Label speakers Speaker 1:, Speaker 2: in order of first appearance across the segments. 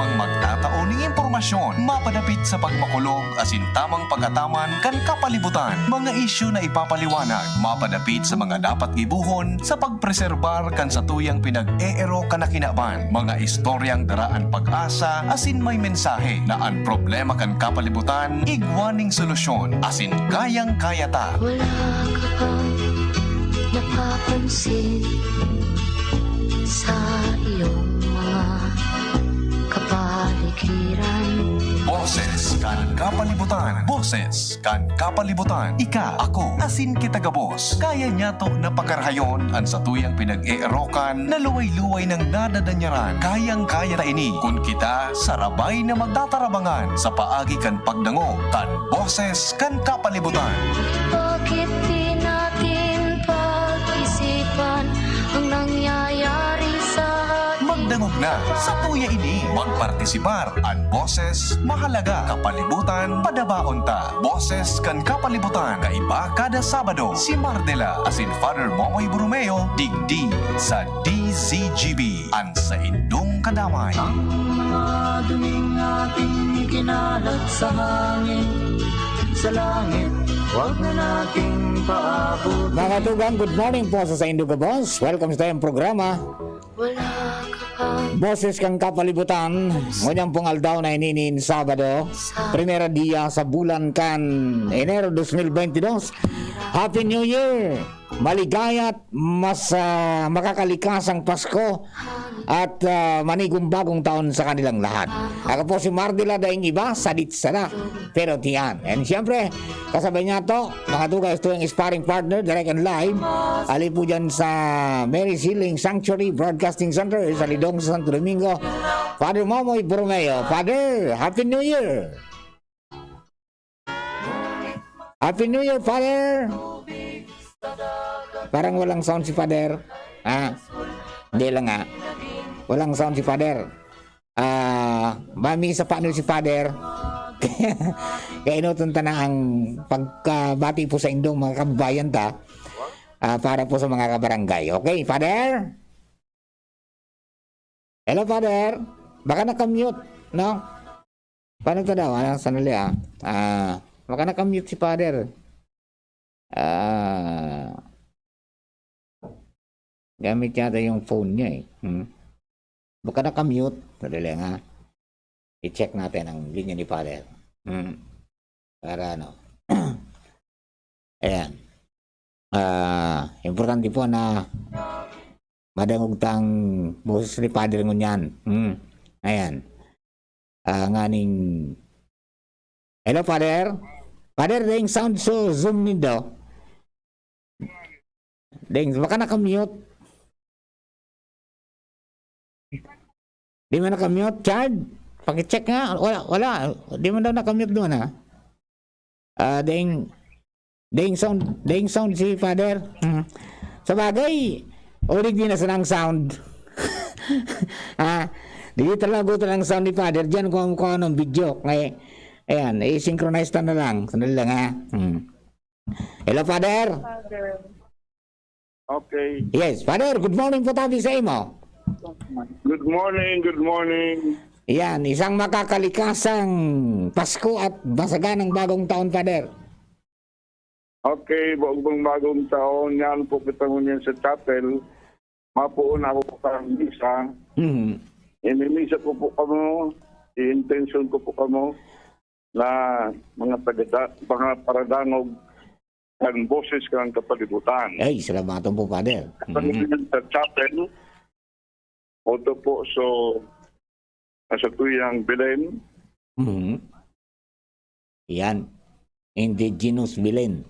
Speaker 1: lamang magtatao ng impormasyon, mapadapit sa pagmakulog asin tamang pagataman kan kapalibutan, mga isyu na ipapaliwanag, mapadapit sa mga dapat gibuhon sa pagpreserbar kan sa tuyang pinag-eero kanakinaban, mga istoryang daraan pag-asa asin may mensahe na ang problema kan kapalibutan igwaning solusyon asin kayang-kaya ta.
Speaker 2: Wala ka bang napapansin sa iyong mga kapaligiran?
Speaker 1: Boses kan kapalibutan. Boses kan kapalibutan. Ika, ako, asin kita gabos. Kaya niya to napakarahayon ang sa tuyang pinag-eerokan na luway-luway ng nadadanyaran. Kayang-kaya ta ini kung kita sarabay na magtatarabangan sa paagi kan pagdango kan boses kan kapalibutan.
Speaker 2: Bakit di natin pag-isipan ang nangyayari sa atin?
Speaker 1: Magdangog na sa tuya ini. Magpartisipar ang boses, mahalaga, kapalibutan, padabaon ta. Boses kan kapalibutan, kaiba kada Sabado. Si Mardela asin Father Momoy Borromeo, digdi sa DZGB, ang sa indong kadamay.
Speaker 3: Ang mga duming ating kinalat sa hangin, sa langit, huwag na nating paabot.
Speaker 4: Mga tugang, good morning po sa Induga Boss. Welcome sa tayong programa.
Speaker 2: Wala ka bang
Speaker 4: Boses kang kapalibutan. Ngunyang pungal daw na ininin Sabado. Primera dia sa bulan kan Enero 2022. Happy New Year! Maligaya't mas makakalikasang Pasko at manigong bagong taon sa kanilang lahat. Ako po si Mardila daing iba, sadit sana, pero tiyan. And siyempre, kasabay niya to, mga tugay, ito yung sparring partner, direct and live. Ali po dyan sa Mary Sealing Sanctuary Broadcasting Center sa Lidong, Santo Domingo. Father Momoy Borromeo. Father, Happy New Year! Happy New Year, Father! Parang walang sound si Father. Hindi lang nga. Walang sound si Father. Mami sa paano si Father. Kaya inutunta na ang pagkabati po sa indong mga kababayan ta. Para po sa mga kabarangay. Okay, Father? Hello, Father? Baka nakamute, no? Paano ito daw? Sanali baka nakamute si Father. Gamit yata yung phone niya Baka nakamute. Sadali nga. I-check natin ang linya ni Father. Para ano. Ayan. Importante po na madangog tang boses ni Father ngunyan. Ayan. Nganing hello, Father? Father, dahing sound so zoom nindo. Dahing, baka nakamute. Di mo nakamute, Chad? Pakicheck nga. Wala. Di mo daw nakamute doon, ha? Dahing sound si Father. Sa bagay, ulig din na sanang sound. Di talaga ng sound ni Father. Diyan kung anong video. Ngayon, ayan, i-synchronize na lang. Sandali lang, ha? Hello, Father?
Speaker 5: Okay.
Speaker 4: Yes, Father, good morning po tabi sa imo.
Speaker 5: Good morning, good morning.
Speaker 4: Yan, isang makakalikasang Pasko at basaganang bagong taon, Father.
Speaker 5: Okay, bagong taon. Yan po kita ngunyan sa chapel. Mapuon ako po kang misa. Inimisa ko po kamo. I-intention ko po kamo na mga paradangog ang boses kang kapalibutan.
Speaker 4: Ay, salamat po, Father.
Speaker 5: Sa chapel, oto po sa tuyang Belen.
Speaker 4: Yan. Indigenous Belen.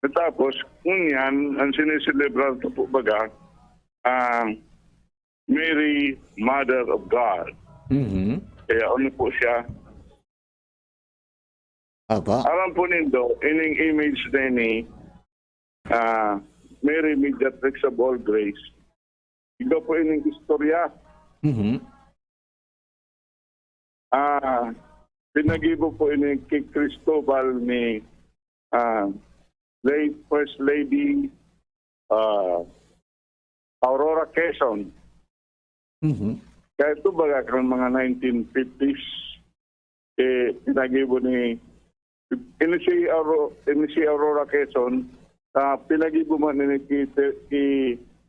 Speaker 5: Tapos, kung yan, ang siniselebrar ko po baga, Mary, Mother of God. Kaya ano po siya?
Speaker 4: Apa?
Speaker 5: Alam po nindo, ining image din ni Mary Mediatrix of All Grace. Ito po ining istorya. Pinagibo po ining kay Cristobal ni First Lady Aurora Quezon. Kaya ito baga kang mga 1950s, pinagibo ni si Aurora Quezon, pinagibo man ni ki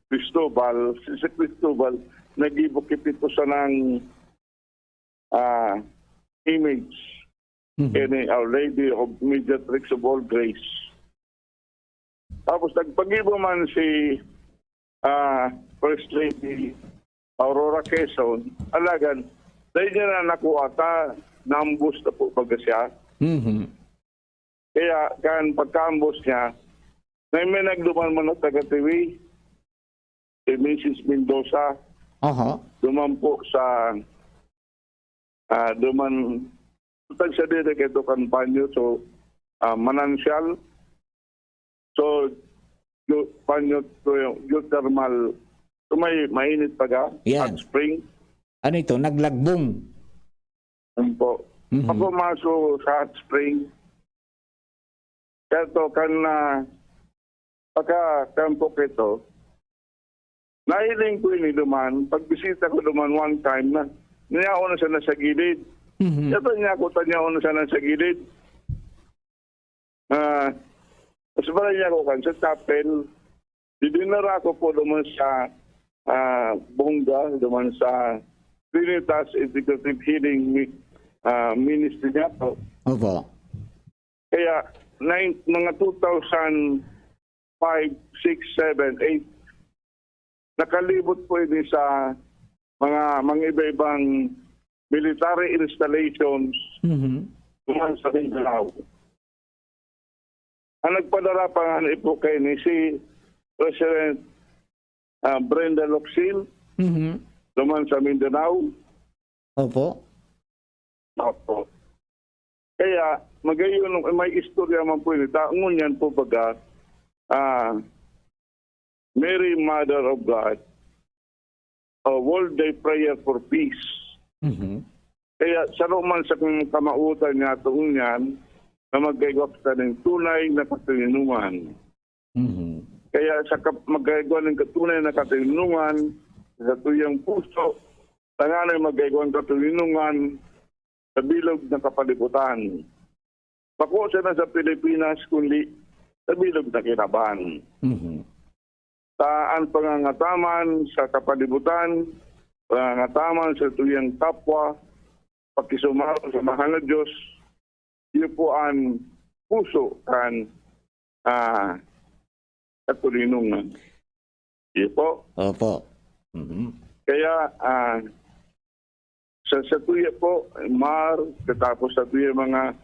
Speaker 5: Cristobal, si Cristobal, nagibo kipito sa ng image ni Our Lady of Mediatrix of All Grace. Tapos nagpagibo man si First Lady Aurora Quezon, alagan, dahil niya na nakuha ta, naambos na po baga siya. Kaya kan pagkaambos niya, may nagduman man na taga-TV, si Mrs. Mendoza, duman po sa tutag sa dito kito kampanyo, so manansyal, so panyo to yung geothermal, so may mainit paga,
Speaker 4: Yan.
Speaker 5: hot spring.
Speaker 4: Ano ito? Naglagbong.
Speaker 5: Po. Ako maso sa hot spring. Kaya to kan pagka-campo kito, nahiling ko ini duman, pagbisita ko duman one time na, niyaon na siya na sa gilid. Ito niya ako tanyaon na siya na sa gilid. Tapos pala niya ako kan sa chapel, didinara ko po duman sa Bongga, duman sa Trinitas Integrative Healing Ministry niya po.
Speaker 4: Opo.
Speaker 5: Kaya mga 2005, 6, 7, 8, nakalibot po ini sa mga iba-ibang military installations duman sa Mindanao. Ang nagpadala pa nga po kay ni si President Brenda Locsin duman sa Mindanao.
Speaker 4: Opo.
Speaker 5: Opo. Kaya magayon may istorya man po ini. Taongon yan po baga Mary Mother of God, a World Day Prayer for Peace. Kaya sa man sa kamautan niya tuong yan na magkagawap sa ng tunay na katinunan. Kaya sa magkagawa ng tunay na katinunan sa tuyang puso, tanganay magkagawa ng katinunan sa bilog ng kapalibutan. Bako siya na sa Pilipinas, kundi sa bilog na kinabahan. Taan pangangataman sa kapalibutan, pangangataman sa tuyang kapwa, pakisumaro sa mahal na Diyos, yun po ang puso kan katulinungan. Yun po.
Speaker 4: Opo.
Speaker 5: Kaya sa tuya po, Mar, katapos sa tuya mga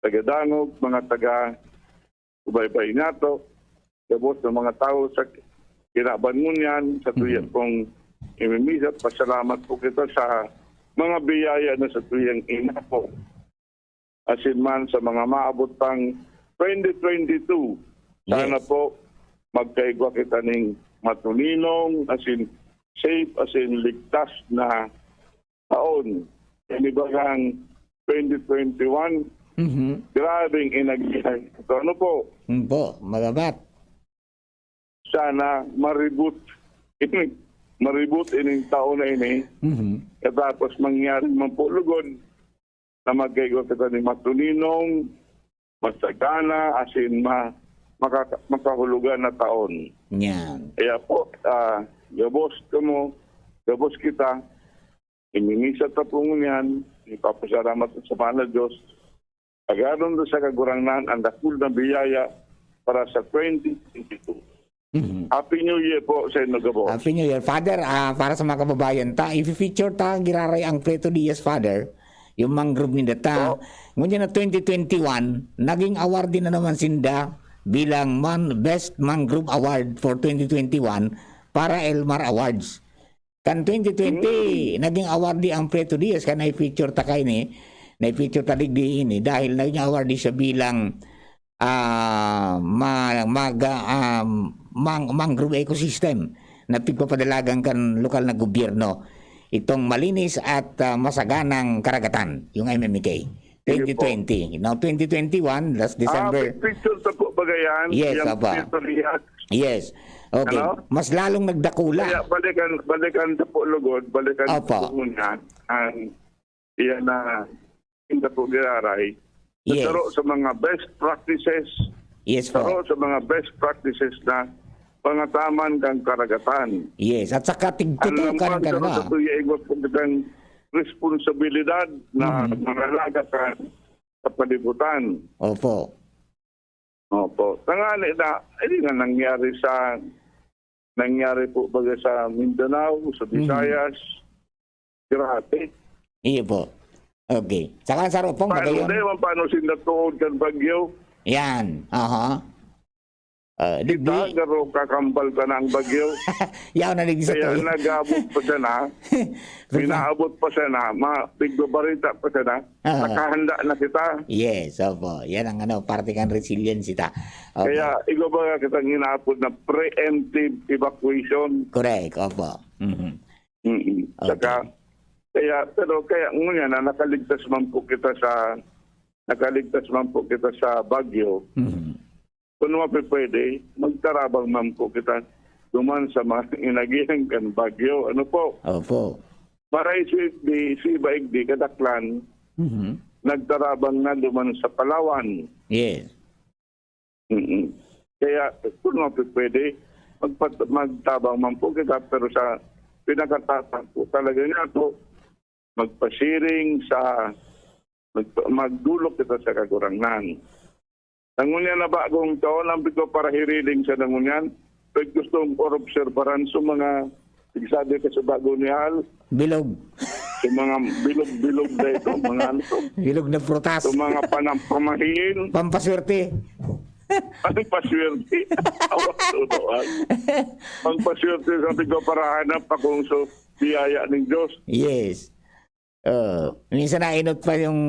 Speaker 5: taga-dangog, mga taga-ubaybay nato, tapos ng mga tao sa kinabangunyan, sa tuya pong imimisat, pasalamat po kita sa mga biyaya na sa tuyang ina po. Asin man sa mga maabot pang 2022, sana po magkaigwa kita ng matuninong, asin safe, asin ligtas na taon. Inibagang 2021, grabing inagihan. So ano po?
Speaker 4: Po, magabat.
Speaker 5: Sana maribut ining taon na ini. Tapos mangyari man po lugod na magkaigo kita ni matuninong, masagana, asin makahulugan na taon.
Speaker 4: Yan.
Speaker 5: Kaya po, gabos kita, imimisat na po ngunyan, ipapasalamat sa mahal na Diyos, agaron doon sa kagurangnan ang dakul na biyaya para sa 2022. Happy New Year po sa inyo, Gabos.
Speaker 4: Happy New Year. Father, para sa mga kababayan ta, i-feature ta, giraray ang Preto Diaz, Father, yung mangrove ni Data. Ngunyan na 2021, naging award din na naman sinda bilang Best Mangrove Award for 2021 para Elmar Awards. Kan 2020, naging award di ang Preto Diaz, kan na-feature ta kayo ni, na-feature ta digdi ini, dahil naging award di siya bilang mangrove ecosystem na pigpapadalagan kan lokal na gobyerno itong malinis at masaganang karagatan, yung MMK 2020. Now 2021 last December.
Speaker 5: Picture sa po ba Cagayan,
Speaker 4: Yes,
Speaker 5: yung
Speaker 4: apa.
Speaker 5: Pitorias.
Speaker 4: Yes. Okay.
Speaker 5: Ano?
Speaker 4: Mas lalong nagdakula.
Speaker 5: Kaya balikan sa po lugod, balikan
Speaker 4: Apa.
Speaker 5: sa muna ang iyan na hindi po giraray.
Speaker 4: Yes.
Speaker 5: Taro sa mga best practices,
Speaker 4: Yes po.
Speaker 5: taro sa mga best practices na pangataman kang karagatan.
Speaker 4: Yes. At saka
Speaker 5: Ang
Speaker 4: tigtutukan ka
Speaker 5: lampag
Speaker 4: na.
Speaker 5: sa tuya igwa po kitang responsibilidad na mangalaga ka sa palibutan.
Speaker 4: Opo.
Speaker 5: Opo. Tangali na, hindi na nangyari po baga sa Mindanao, sa Visayas. Grabe.
Speaker 4: Iyo po. Okay. Saka sa ropong
Speaker 5: Paano
Speaker 4: magayon.
Speaker 5: paano sinatuod kan bagyo?
Speaker 4: Yan. Aha.
Speaker 5: Kita,
Speaker 4: Digdi.
Speaker 5: garo kakambal ka na ang bagyo.
Speaker 4: Yaw na nagisa
Speaker 5: Kaya
Speaker 4: to.
Speaker 5: nag-abot pa siya na, pinaabot pa siya na, mapigbabarita pa siya na,
Speaker 4: Ah.
Speaker 5: nakahanda na kita.
Speaker 4: Yes, opo. Yan ang parte kang resilience ita. Okay.
Speaker 5: Kaya ikaw ba kitang inaapod na preemptive evacuation?
Speaker 4: Correct, opo. Mhm.
Speaker 5: Mm-mm. Saka, kaya ngunya na nakaligtas man po kita sa bagyo.
Speaker 4: Mhm.
Speaker 5: Kung pwede, magtarabang man po kita duman sa mga inagihan kan bagyo. Ano po?
Speaker 4: Opo.
Speaker 5: Para si Baigdi, Kadaklan,
Speaker 4: Mhm.
Speaker 5: nagtarabang na duman sa Palawan.
Speaker 4: Yes.
Speaker 5: Mm-mm. Kaya kung pwede, magtabang man po kita, pero sa pinakatatak po talaga nga po, magpasiring sa, magdulog kita sa kagurangan. Nangunyan na bagong taon, ang bito para hiriling sa nangunyan, pag gustong obserbaran sa mga, sigsabi ka sa bago ni Al,
Speaker 4: Bilog.
Speaker 5: sa mga bilog-bilog na ito, mga ano to,
Speaker 4: Bilog na prutas.
Speaker 5: sa mga pamahiin,
Speaker 4: Pampaswerte.
Speaker 5: ang paswerte. Awak tutuan. Ang paswerte sa bigo para hanap akong so biyaya ng Diyos.
Speaker 4: Yes. Minsan nainot pa yung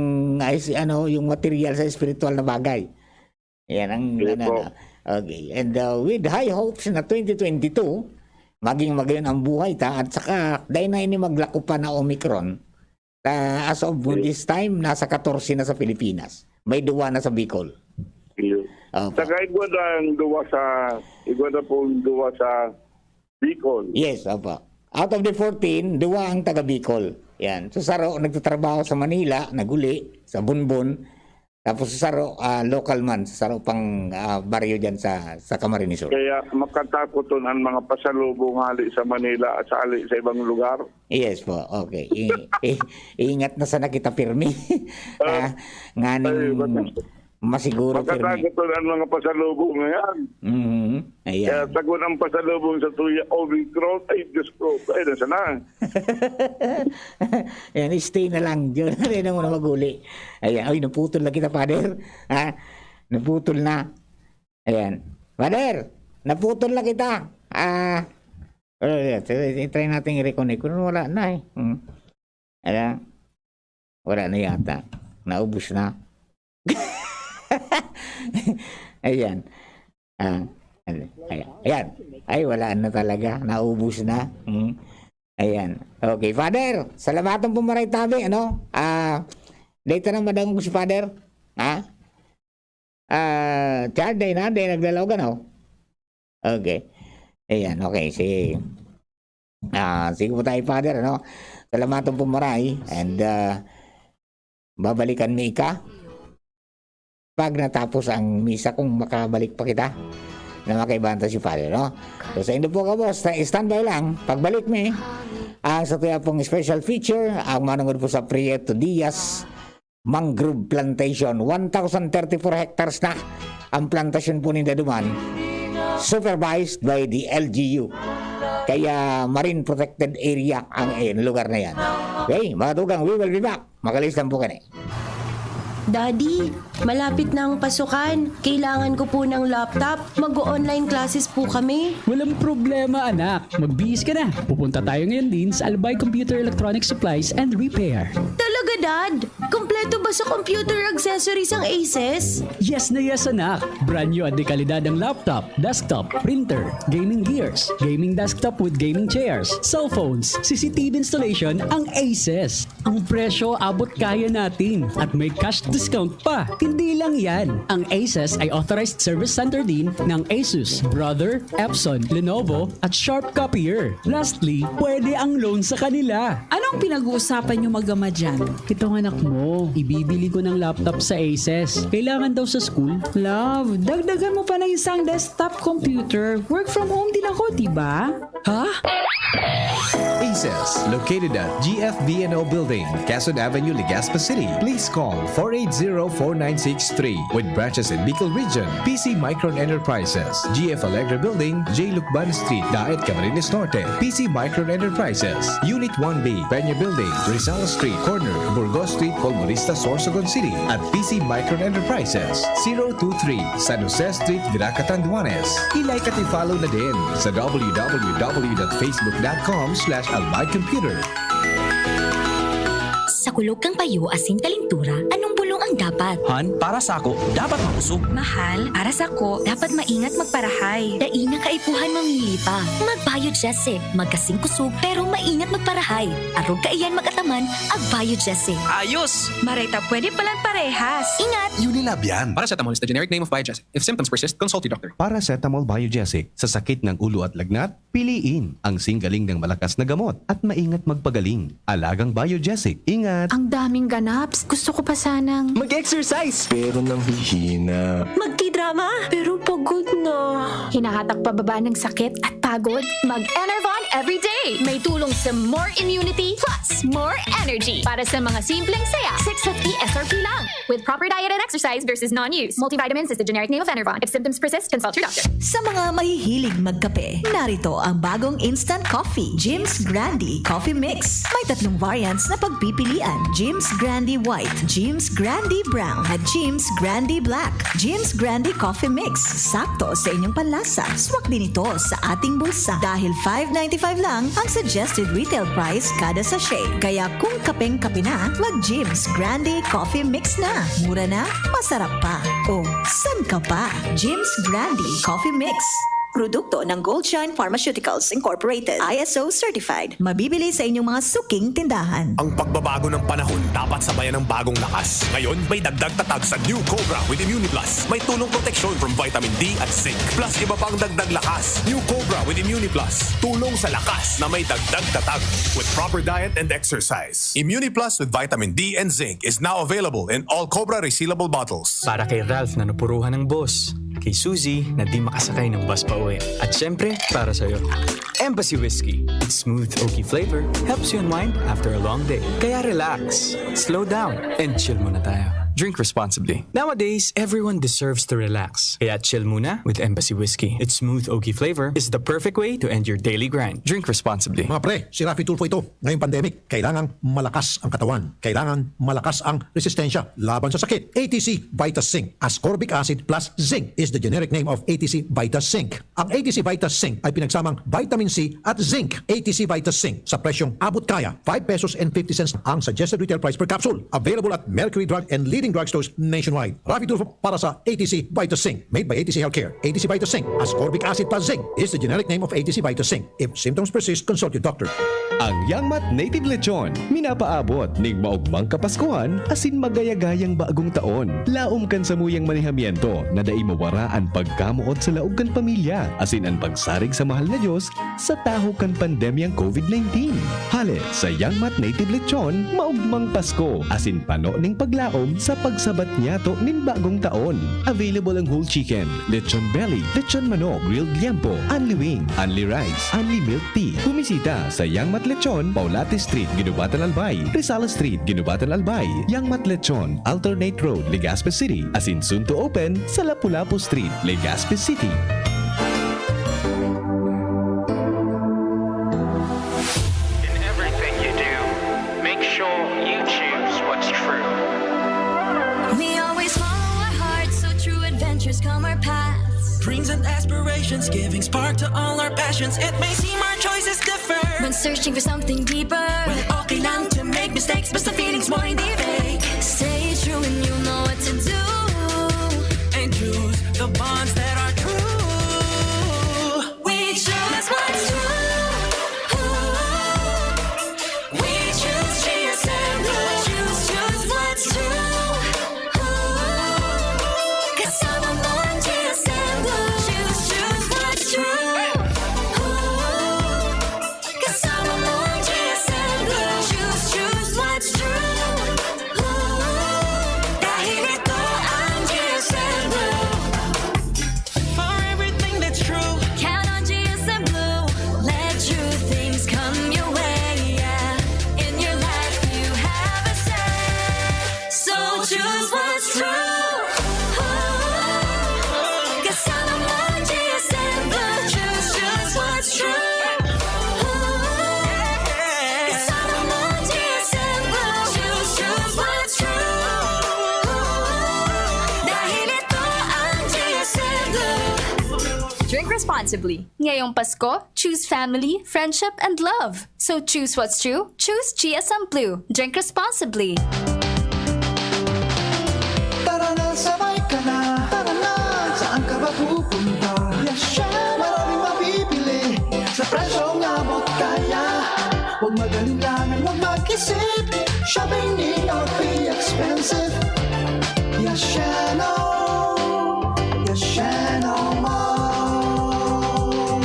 Speaker 4: yung material sa spiritual na bagay. Yan ang
Speaker 5: Yes, po.
Speaker 4: Okay. And with high hopes na 2022, maging magayon ang buhay ta at saka dahil na ini maglako pa na Omicron. As of this time, nasa 14 na sa Pilipinas. May 2 na sa Bicol.
Speaker 5: Iyo.
Speaker 4: Opo.
Speaker 5: Saka igwa na pong duwa sa Bicol.
Speaker 4: Yes, opo. Out of the 14, 2 ang taga Bicol. Yan. So Saro, nagtatrabaho sa Manila, naguli, sa Bunbon. Tapos sa Saro, local man, sa Saro pang baryo dyan sa Camarines Sur.
Speaker 5: Kaya makatakoton ang mga pasalubong hali sa Manila at sa hali sa ibang lugar.
Speaker 4: Yes po, okay. Ingat na sana kita pirmi. Nganing masiguro pirmi.
Speaker 5: Makatakoton ang mga pasalubong na yan.
Speaker 4: Mhm.
Speaker 5: Kaya
Speaker 4: Ayan.
Speaker 5: sagot ang pasalubong sa tuya Omicron, ay Diyos ko, ay nasa na.
Speaker 4: Ayan, stay na lang. Diyan na rin ako na maguli. Ayan, ay, naputol na kita, Father. Ha? Naputol na. Ayan. Father, naputol na kita. Try natin i-reconnect. Kung wala na eh. Ayan. Wala na yata. Naubos na. Ayan. Ayan. Ay, wala na talaga. Naubos na. Ayan. Okay, Father. Salamatan po maray tabi. Ano? Dito na madang ko si Father. Ha? Chad, day naglalaw ka no? Okay. Ayan, okay. Sige. Sige po tayo, Father. Ano? Salamatan po maray. And, babalikan mi ka. Pag natapos ang misa, kung makabalik pa kita na makaibanta si Father, no? So sa inyo po ka, boss, standby lang. Pagbalik mi, ang sa tuya pong special feature, ang manungod po sa Prieto Diaz Mangrove Plantation. 1,034 hectares na ang plantasyon po ni Daduman, supervised by the LGU. Kaya Marine Protected Area ang lugar na yan. Okay, mga tugang, we will be back. Makalis lang po ka na.
Speaker 6: Daddy, malapit na ang pasukan. Kailangan ko po ng laptop. Mag-online classes po kami.
Speaker 7: Walang problema, anak. Magbihis ka na. Pupunta tayo ngayon din sa Albay Computer Electronic Supplies and Repair.
Speaker 6: Talaga, Dad? Kompleto ba sa computer accessories ang Aces?
Speaker 7: Yes na yes, anak. Brand new at de kalidad ang laptop, desktop, printer, gaming gears, gaming desktop with gaming chairs, cellphones, CCTV installation ang Aces. Ang presyo abot kaya natin at may cash to discount pa. Hindi lang yan. Ang ASUS ay authorized service center din ng Asus, Brother, Epson, Lenovo at Sharp Copier. Lastly, pwede ang loan sa kanila.
Speaker 8: Anong pinag-uusapan nyo mag-ama dyan?
Speaker 7: Itong anak mo, ibibili ko ng laptop sa Asus. Kailangan daw sa school.
Speaker 8: Love, dagdagan mo pa ng isang desktop computer. Work from home din ako, diba?
Speaker 7: Ha?
Speaker 9: ACES, located at GFBNO Building, Quezon Avenue, Legazpi City. Please call 480-4963 with branches in Bicol Region, PC Micron Enterprises, GF Allegra Building, J. Lucban Street, Daet, Camarines Norte, PC Micron Enterprises, Unit 1B, Peña Building, Rizal Street, Corner, Burgos Street, Polmorista, Sorsogon City, at PC Micron Enterprises, 023, San Jose Street, Viraca, Tanduanes. I-like at i-follow na din sa www.facebook.com/albaycomputer.
Speaker 10: Sa kulog kang payo asin kalintura, anong bulong ang dapat?
Speaker 11: Han, para sa ako, dapat makusog.
Speaker 10: Mahal, para sa ko, dapat maingat magparahay. Dai na kaipuhan mamili pa. Magbayod Jesse, magkasing kusog, pero maingat magparahay. Arog kaiyan magataman, agbayod Jesse.
Speaker 11: Ayos!
Speaker 10: Marita, pwede palang parehas. Ingat!
Speaker 12: Unilab yan.
Speaker 11: Paracetamol is the generic name of Biogesic. If symptoms persist, consult your doctor.
Speaker 9: Paracetamol Biogesic. Sa sakit ng ulo at lagnat, piliin ang singgaling ng malakas na gamot at maingat magpagaling. Alagang Biogesic. Ingat!
Speaker 2: Ang daming ganaps. Gusto ko pa sanang
Speaker 11: Mag-exercise!
Speaker 12: Pero nang hihina.
Speaker 6: Magti-drama, pero pagod na.
Speaker 2: hinahatak pababa ng sakit at pagod. Mag-Enervon everyday. May tulong sa more immunity plus more energy. Para sa mga simpleng saya, 650 SRP lang. With proper diet and exercise versus non-use. Multivitamins is the generic name of Enervon. If symptoms persist, consult your doctor.
Speaker 13: Sa mga mahihilig magkape, narito ang bagong instant coffee, Jim's Grandi Coffee Mix. May 3 variants na pagpipilian. Jim's Grandi White, Jim's Grandi Brown, at Jim's Grandi Black. Jim's Grandi Coffee Mix. Sakto sa inyong panlasa. Swak din ito sa ating bulsa. Dahil $5.95 lang ang suggested retail price kada sachet. Kaya kung kapeng-kape na, mag-Jim's Grandi Coffee Mix na. Mura na, masarap pa. O, san ka pa? Jim's Grandi Coffee Mix. Produkto ng Goldshine Pharmaceuticals Incorporated. ISO certified. Mabibili sa inyong mga suking tindahan.
Speaker 12: Ang pagbabago ng panahon dapat sabayan ng bagong lakas. Ngayon, may dagdag tatag sa New Cobra with ImmuniPlus. May tulong proteksyon from vitamin D at zinc. Plus iba pang dagdag lakas. New Cobra with ImmuniPlus. Tulong sa lakas na may dagdag tatag with proper diet and exercise. ImmuniPlus with vitamin D and zinc is now available in all Cobra resealable bottles.
Speaker 11: Para kay Ralph na napuruhan ng boss. Kay Suzy na di makasakay ng bus pa uwi. At syempre, para sa'yo. Embassy Whiskey. Its smooth, oaky flavor helps you unwind after a long day. Kaya relax, slow down, and chill muna tayo. Drink responsibly. Nowadays, everyone deserves to relax. Kaya chill muna with Embassy Whiskey. Its smooth, oaky flavor is the perfect way to end your daily grind. Drink responsibly.
Speaker 14: Mga pre, si Rafi Tulfo ito. Ngayong pandemic, kailangang malakas ang katawan. Kailangan malakas ang resistensya laban sa sakit. ATC Vitas Zinc. Ascorbic acid plus zinc is the generic name of ATC Vitas Zinc. Ang ATC Vitas Zinc ay pinagsamang vitamin C at zinc. ATC Vitas Zinc sa presyong abot kaya. 5 pesos and 50 cents ang suggested retail price per capsule. Available at Mercury Drug and leading drugstores nationwide. Rafi Tulfo para sa ATC Vitas Zinc. Made by ATC Healthcare. ATC Vitas Zinc. Ascorbic acid plus zinc is the generic name of ATC Vitas Zinc. If symptoms persist, consult your doctor.
Speaker 9: Ang Yangmat Native Lechon, minapaabot ning maugmang kapaskuhan asin magayagayang bagong taon. Laom kan sa muyang manihamiento na dai mawaraan pagkamuot sa laog kan pamilya asin ang pagsarig sa mahal na Diyos sa taho kan pandemyang COVID-19. Halit sa Yangmat Native Lechon, maugmang Pasko asin pano ning paglaom sa pagsabat niyato ning bagong taon. Available ang whole chicken, lechon belly, lechon manok, grilled liempo, unli wing, unli rice, unli milk tea. Bumisita sa Yangmat Lechon, Paulate Street, Ginubatan Albay, Rizal Street, Ginubatan Albay, Yangmat Lechon, Alternate Road, Legazpi City, asin soon to open sa Lapu-Lapu Street, Legazpi City.
Speaker 15: In everything you do, make sure you choose what's true.
Speaker 10: We always follow our hearts, so true adventures come our paths.
Speaker 3: Dreams and aspirations, giving spark to all our passions. It may seem our choices differ
Speaker 10: When searching for something deeper,
Speaker 3: well, okay lang to make mistakes, but the feelings mo hindi fake.
Speaker 10: stay true and you'll know what to do.
Speaker 3: And choose the bonds that are true.
Speaker 10: We choose what's true. We choose cheers and blue. Choose what's true.
Speaker 2: responsibly. Ngayong Pasko, choose family, friendship, and love. So choose what's true. Choose GSM Blue. Drink responsibly.
Speaker 3: Tara na, sabay ka na. Tara na, saan ka ba pupunta? Yasha, maraming mabibili sa presyong abot kaya. Huwag magalinlangan, huwag mag-isip. Shopping need not be expensive. Yashano, Yashano Mall.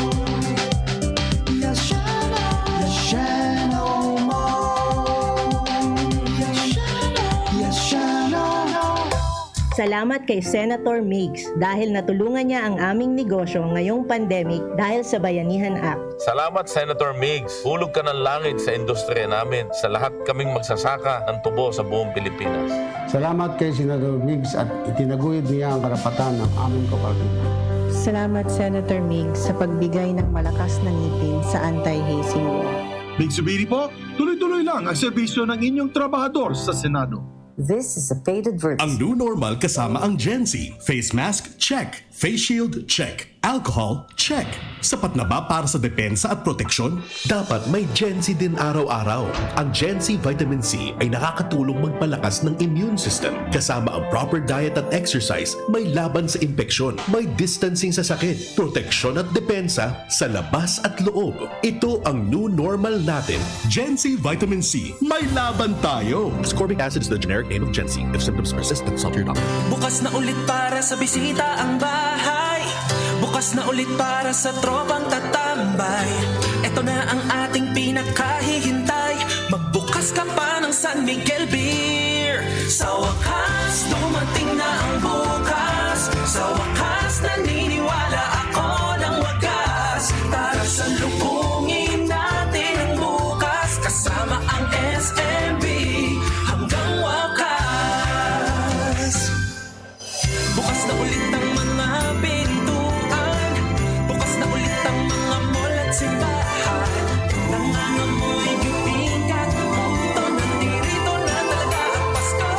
Speaker 3: Yashano, Yashano Mall. Yashano.
Speaker 16: Salamat kay Senator Migs dahil natulungan niya ang aming negosyo ngayong pandemic dahil sa Bayanihan Act.
Speaker 17: Salamat, Senator Migs. Hulog ka ng langit sa industriya namin. Sa lahat kaming magsasaka ng tubo sa buong Pilipinas.
Speaker 18: Salamat kay Senator Migs at itinaguyod niya ang karapatan ng aming kooperatiba.
Speaker 19: Salamat, Senator Migs, sa pagbigay ng malakas na ngipin sa anti-hazing law.
Speaker 20: Big Subiri po, tuloy-tuloy lang ang serbisyo ng inyong trabahador sa Senado.
Speaker 21: This is a faded verse.
Speaker 12: Ang new normal kasama ang Gen Z. Face mask, check. Face shield, check. Alcohol, check. Sapat na ba para sa depensa at proteksyon?
Speaker 9: Dapat may Gen Z din araw-araw. Ang Gen Z Vitamin C ay nakakatulong magpalakas ng immune system. Kasama ang proper diet at exercise, may laban sa impeksyon, may distancing sa sakit, proteksyon at depensa sa labas at loob. Ito ang new normal natin.
Speaker 12: Gen Z Vitamin C. May laban tayo!
Speaker 9: Ascorbic acid is the generic name of Gen Z. If symptoms persist, consult your doctor.
Speaker 3: Bukas na ulit para sa bisita ang bahay. Bukas na ulit para sa tropang tatambay. Ito na ang ating pinakahihintay. Magbukas ka pa ng San Miguel Beer. Sa wakas, dumating na ang bukas. Sa wakas, naniniwala ako ng wagas. Tara salubungin natin ang bukas. Kasama ang SMB hanggang wakas. Bukas na ulit ang mga pintuan. Bukas na ulit ang mga mall at simbahan. Nangangamoy giping at puto. Nandirito na talaga ang Pasko.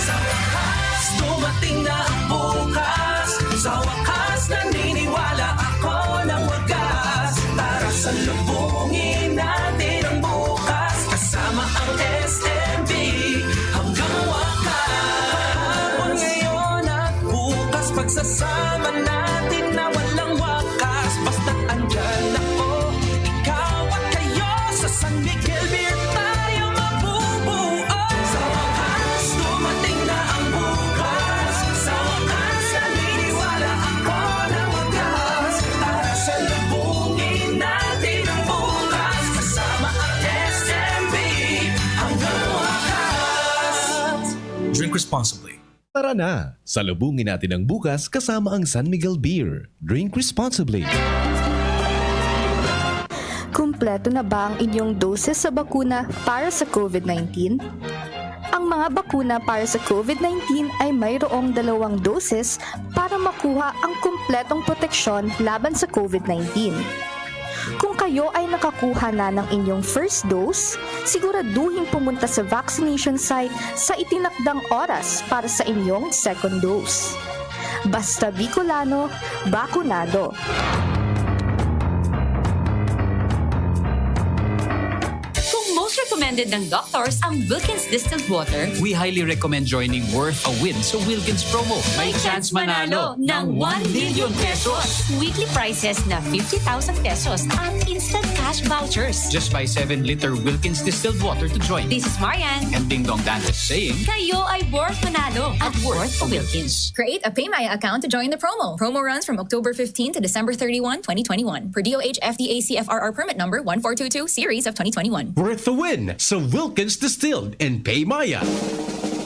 Speaker 3: Sa wakas, dumating na ang bukas. Sa wakas, naniniwala ako ng wagas. Tara salubungin natin ang bukas. Kasama ang SMB hanggang wakas. Ngayon at bukas, pagsasama natin na walang wakas. Basta't andyan ako, ikaw at kayo. Sa San Miguel Beer tayo mabubuo. Sa wakas, dumating na ang bukas. Sa wakas, naniniwala ako ng wagas. Tara salubungin natin ang bukas. Kasama ang SMB hanggang wakas.
Speaker 12: Drink responsibly.
Speaker 9: Tara na! Salubungin natin ang bukas kasama ang San Miguel Beer. Drink responsibly.
Speaker 22: Kumpleto na ba ang inyong doses sa bakuna para sa COVID-19? Ang mga bakuna para sa COVID-19 ay mayroong 2 doses para makuha ang kumpletong proteksyon laban sa COVID-19. Kung kayo ay nakakuha na ng inyong first dose, siguraduhin pumunta sa vaccination site sa itinakdang oras para sa inyong second dose. Basta Bicolano, bakunado.
Speaker 10: Most recommended ng doctors ang Wilkins Distilled Water.
Speaker 7: We highly recommend joining Worth a Win sa Wilkins promo. May chance manalo ng 1 million pesos.
Speaker 10: Weekly prices na 50,000 pesos at instant cash vouchers.
Speaker 7: Just buy 7-liter Wilkins Distilled Water to join.
Speaker 10: This is Marian.
Speaker 7: And Ding Dong Dantes saying,
Speaker 10: Kayo ay worth manalo at Worth a Wilkins.
Speaker 23: Create a PayMaya account to join the promo. Promo runs from October 15 to December 31, 2021. Per DOH FDA CFRR permit number 1422 series of 2021.
Speaker 12: Worth the win sa Wilkins Distilled and PayMaya.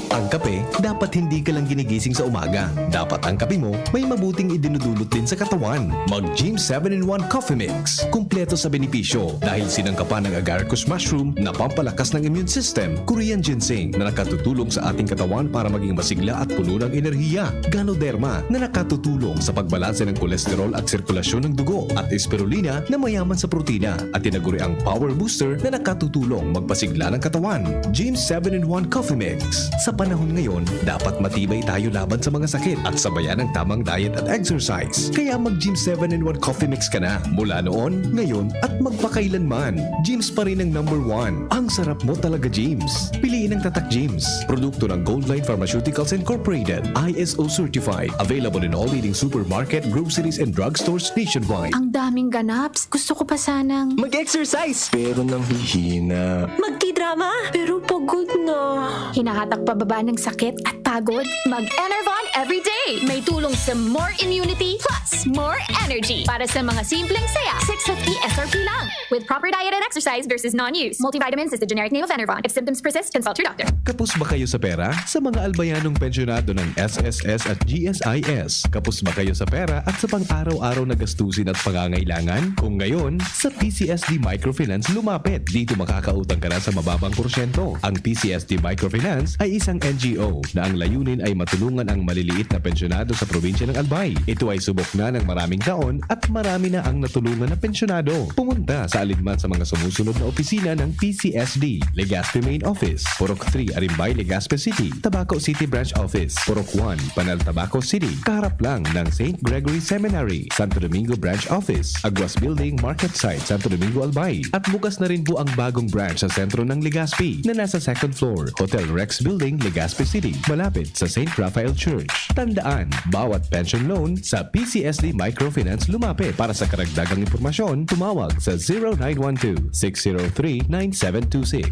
Speaker 9: Ang kape, dapat hindi ka lang ginigising sa umaga. Dapat ang kape mo may mabuting idinudulot din sa katawan. Mag-Gym 7-in-1 Coffee Mix. Kumpleto sa benepisyo dahil sinangkapan ng agaricus mushroom na pampalakas ng immune system, Korean ginseng na nakatutulong sa ating katawan para maging masigla at puno ng enerhiya, Ganoderma na nakatutulong sa pagbalanse ng kolesterol at sirkulasyon ng dugo, at Spirulina na mayaman sa protina at tinaguri ang Power Booster na nakatutulong magpasigla ng katawan. Gym 7-in-1 Coffee Mix. Sa panahon ngayon, dapat matibay tayo laban sa mga sakit at sabayan ng tamang diet at exercise. Kaya mag-Gym 7-in-1 Coffee Mix ka na. Mula noon, ngayon, at magpakailanman. Gyms pa rin ang #1. Ang sarap mo talaga, Gyms. Piliin ang Tatak Gyms. Produkto ng Goldline Pharmaceuticals Incorporated. ISO certified. Available in all leading supermarket, groceries, and drugstores nationwide.
Speaker 2: Ang daming ganaps. Gusto ko pa sanang
Speaker 3: Mag-exercise! Pero nang hihina.
Speaker 6: Magki-drama, pero pagod na.
Speaker 2: hinahatak pababa ng sakit at pagod. Mag-Enervon Everyday. May tulong sa more immunity plus more energy. Para sa mga simpleng saya, 650 SRP lang. With proper diet and exercise versus non-use. Multivitamins is the generic name of Enervon. If symptoms persist, consult your doctor.
Speaker 9: Kapos ba kayo sa pera? Sa mga albayanong pensyonado ng SSS at GSIS. Kapos ba kayo sa pera at sa pang-araw-araw na gastusin at pangangailangan? Kung ngayon, sa PCSD Microfinance lumapit. Dito makakautang ka na sa mababang porsyento. Ang PCSD Microfinance ay isang NGO na ang layunin ay matulungan ang maliliit na pensyonado sa probinsya ng Albay. Ito ay subok na ng maraming taon at marami na ang natulungan na pensyonado. Pumunta sa alinman sa mga sumusunod na opisina ng PCSD. Legazpi Main Office, Purok 3, Arimbay, Legazpi City. Tabaco City Branch Office, Purok 1, Panal, Tabaco City. Kaharap lang ng St. Gregory Seminary, Santo Domingo Branch Office, Aguas Building, Market Site, Santo Domingo, Albay. At bukas na rin po ang bagong branch sa sentro ng Legazpi na nasa second floor, Hotel Rex Building, Legazpi City, malapit sa St. Raphael Church. Tandaan, bawat pension loan sa PCSD Microfinance lumapit. Para sa karagdagang impormasyon, tumawag sa 0912-603-9726.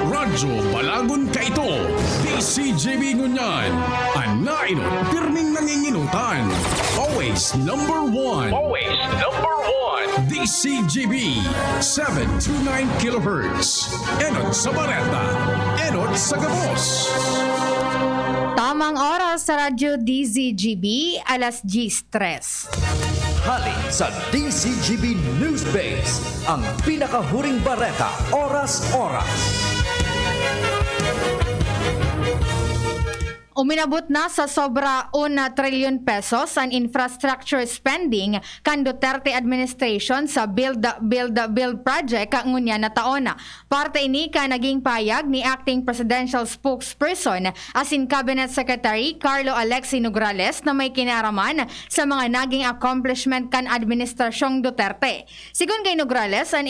Speaker 1: Radyo Balagon ka ito. DCGB Ngunyan. Anainot, pirming nanginginutan. Always #1.
Speaker 12: Always #1.
Speaker 1: DCGB 729 kHz. Enot sa Bareta. Enot sa Gabos.
Speaker 4: Tamang oras sa Radyo DZGB, alas 10:03.
Speaker 5: Hali sa DCGB News Base, ang pinakahuring bareta, oras-oras.
Speaker 4: Uminabot na sa sobra 1 trilyon pesos ang infrastructure spending kan Duterte administration sa Build project ngunyan na taon. Parte ini ka naging payag ni acting presidential spokesperson asin cabinet secretary Carlo Alexi Nograles na may kinaraman sa mga naging accomplishment kan administrasyong Duterte. Sigun kay Nograles, ang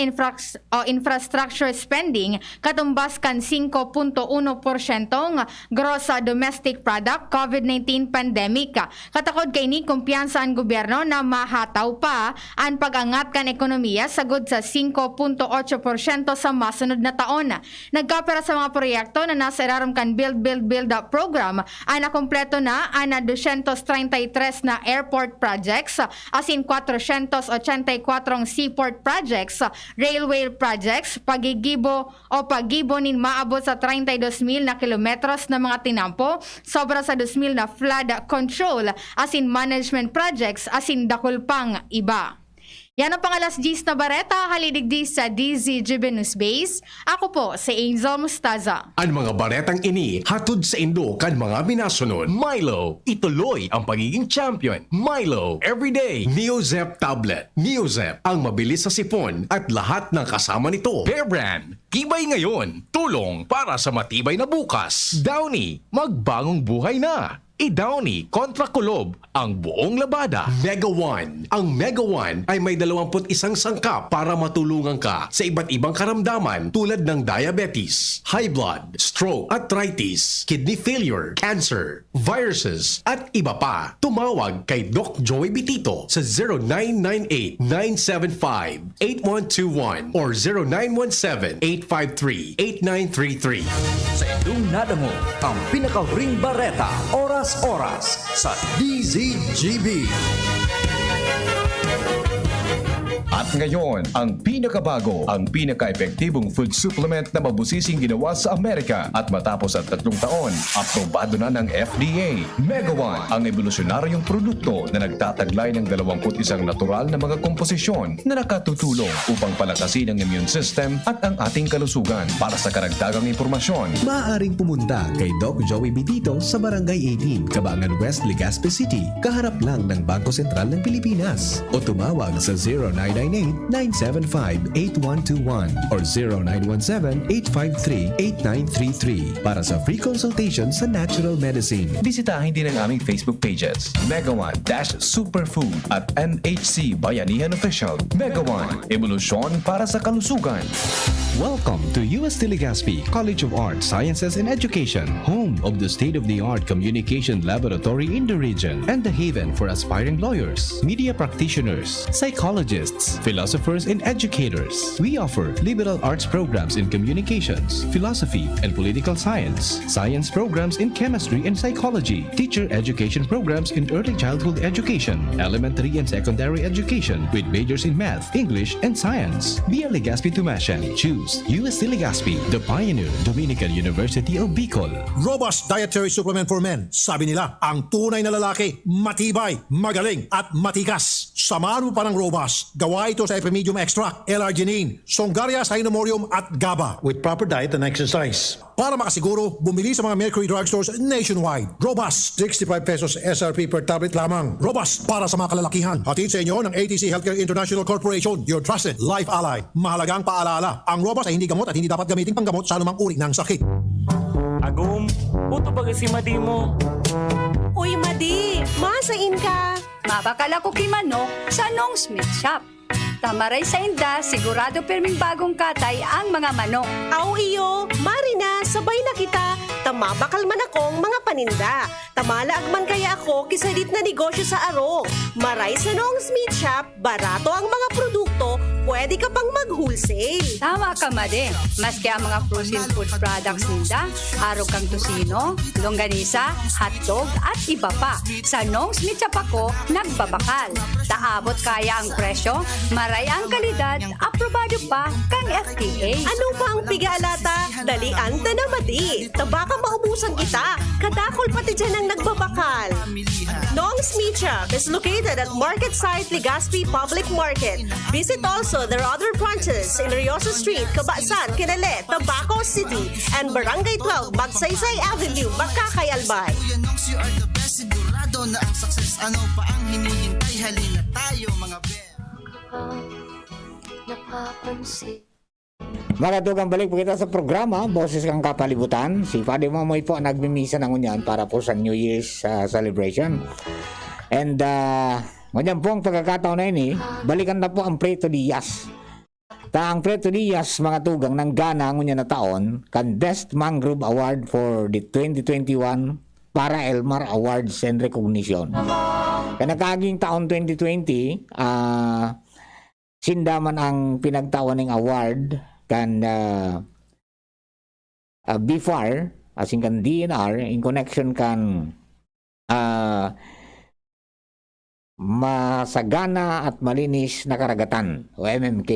Speaker 4: infrastructure spending katumbas kan 5.1% gross domestic product COVID-19 pandemic. Katakod kay ni kumpiyansa ang gobyerno na mahataw pa ang pag-angat kan ekonomiya sagod sa 5.8% sa masunod na taon. Nagkapera sa mga proyekto na nasa ilalim kan Build program ay nakumpleto na ang 233 na airport projects, asin 484 seaport projects, railway projects, pagigibo nin maabot sa 32,000 na kilometros na mga tinampo, sobra sa 2,000 na flood control, asin management projects, asin dakol pang iba. Yan ang pangalas 10 na bareta, halidigdi sa DZGB News Base. Ako po si Angel Mustaza.
Speaker 12: Ang mga baretang ini hatod sa Indo kan mga minasunod. Milo, ituloy ang pagiging champion. Milo, everyday. Neozep tablet. Neozep, ang mabilis sa sipon at lahat ng kasama nito. Bear Brand, tibay ngayon. Tulong para sa matibay na bukas. Downy, magbagong buhay na. I-Downy kontra kulob ang buong labada. Mega One. Ang Mega One ay may 21 sangkap para matulungan ka sa iba't ibang karamdaman tulad ng diabetes, high blood, stroke, arthritis, kidney failure, cancer, viruses, at iba pa. Tumawag kay Doc Joey Bitito sa 0998-975-8121 or 0917-853-8933.
Speaker 5: Sa inyong nadamo, ang pinakahuring bareta, oras-oras sa DZGB.
Speaker 9: At ngayon, ang pinakabago, ang pinaka-epektibong food supplement na mabusising ginawa sa Amerika at matapos ang 3 taon, aprobado na ng FDA. Mega One, ang evolusyonaryong produkto na nagtataglay ng 21 natural na mga komposisyon na nakatutulong upang palakasin ang immune system at ang ating kalusugan. Para sa karagdagang impormasyon, maaaring pumunta kay Doc Joey Bitito sa Barangay 18, Cabangan West, Legazpi City, kaharap lang ng Bangko Sentral ng Pilipinas, o tumawag sa 0998-975-8121 or 0917-853-8933 para sa free consultation sa natural medicine. Bisitahin din ang aming Facebook pages, Mega One-Superfood at MHC Bayanihan Official. Mega One, evolusyon para sa kalusugan. Welcome to UST Legazpi College of Arts, Sciences and Education, home of the state-of-the-art communication laboratory in the region and the haven for aspiring lawyers, media practitioners, psychologists, philosophers and educators. We offer liberal arts programs in communications, philosophy and political science, science programs in chemistry and psychology, teacher education programs in early childhood education, elementary and secondary education with majors in math, English and science. Be a Legazpi Tumashan. Choose UST Legazpi, the pioneer Dominican University of Bicol.
Speaker 14: Robust dietary supplement for men. Sabi nila, ang tunay na lalaki, matibay, magaling, at matikas. Samahan mo pa ng Robust. Gawa ito sa Epimedium Extract, L-arginine, Songaria Cynomorium at GABA with proper diet and exercise. Para makasiguro, bumili sa mga Mercury drugstores nationwide. Robust, 65 pesos SRP per tablet lamang. Robust para sa mga kalalakihan. Hatid sa inyo ng ATC Healthcare International Corporation, your trusted life ally. Mahalagang paalala, ang Robust ay hindi gamot at hindi dapat gamitin panggamot sa anumang uri ng sakit.
Speaker 3: Agum, uto ba si Madi mo?
Speaker 8: Uy, Madi, masain ka. Mabakal ako kay Manok sa Nong Smith Shop. Tamaray sa inda, sigurado perming bagong katay ang mga manok.
Speaker 11: Aw iyo, Marina, sabay na kita. Tamabakal man akong mga paninda. Tamalaag man kaya ako kisalit na negosyo sa aro. Maray sa Nong Smith Shop, barato ang mga produkto, pwede ka pang mag-wholesale.
Speaker 8: Tama ka, Made. Maski ang mga frozen food products ninda, araw kang tosino, longganisa, hotdog at iba pa. Sa Nong Smith Shop ako, nagbabakal. Taabot kaya ang presyo, maray ang kalidad, aprobado pa kang FDA.
Speaker 11: Ano pa ang pigalata? Dalian ta na, Madi. Tabaka maubusan kita. Kadakol pati dyan ang nagbabakal. Nong Smith Shop is located at Market Site Legazpi Public Market. Visit also their other branches in Riosa Street, Cabasan, Kinale, Tabaco City, and Barangay 12, Magsaysay Avenue, Makakay, Albay.
Speaker 13: Sigurado na ang success, ano pa ang hinihintay? Halina tayo mga
Speaker 24: napapansin. Mga tugang balik po kita sa programa Boses Kang Kapalibutan. Si Padre Mamoy po nagmimisa ng unyan para po sa New Year's celebration. And ngunyan po ang pagkakataon na ini, balikan na po ang Preto Diaz. Ang Preto Diaz, mga tugang ng Ghana ngunyan na taon, kan Best Mangrove Award for the 2021 para Elmar Awards and Recognition. Kanakaging taon 2020, sindaman ang pinagtawan ng award kan BFAR, as in kan DNR, in connection kan masagana at malinis na karagatan o MMK.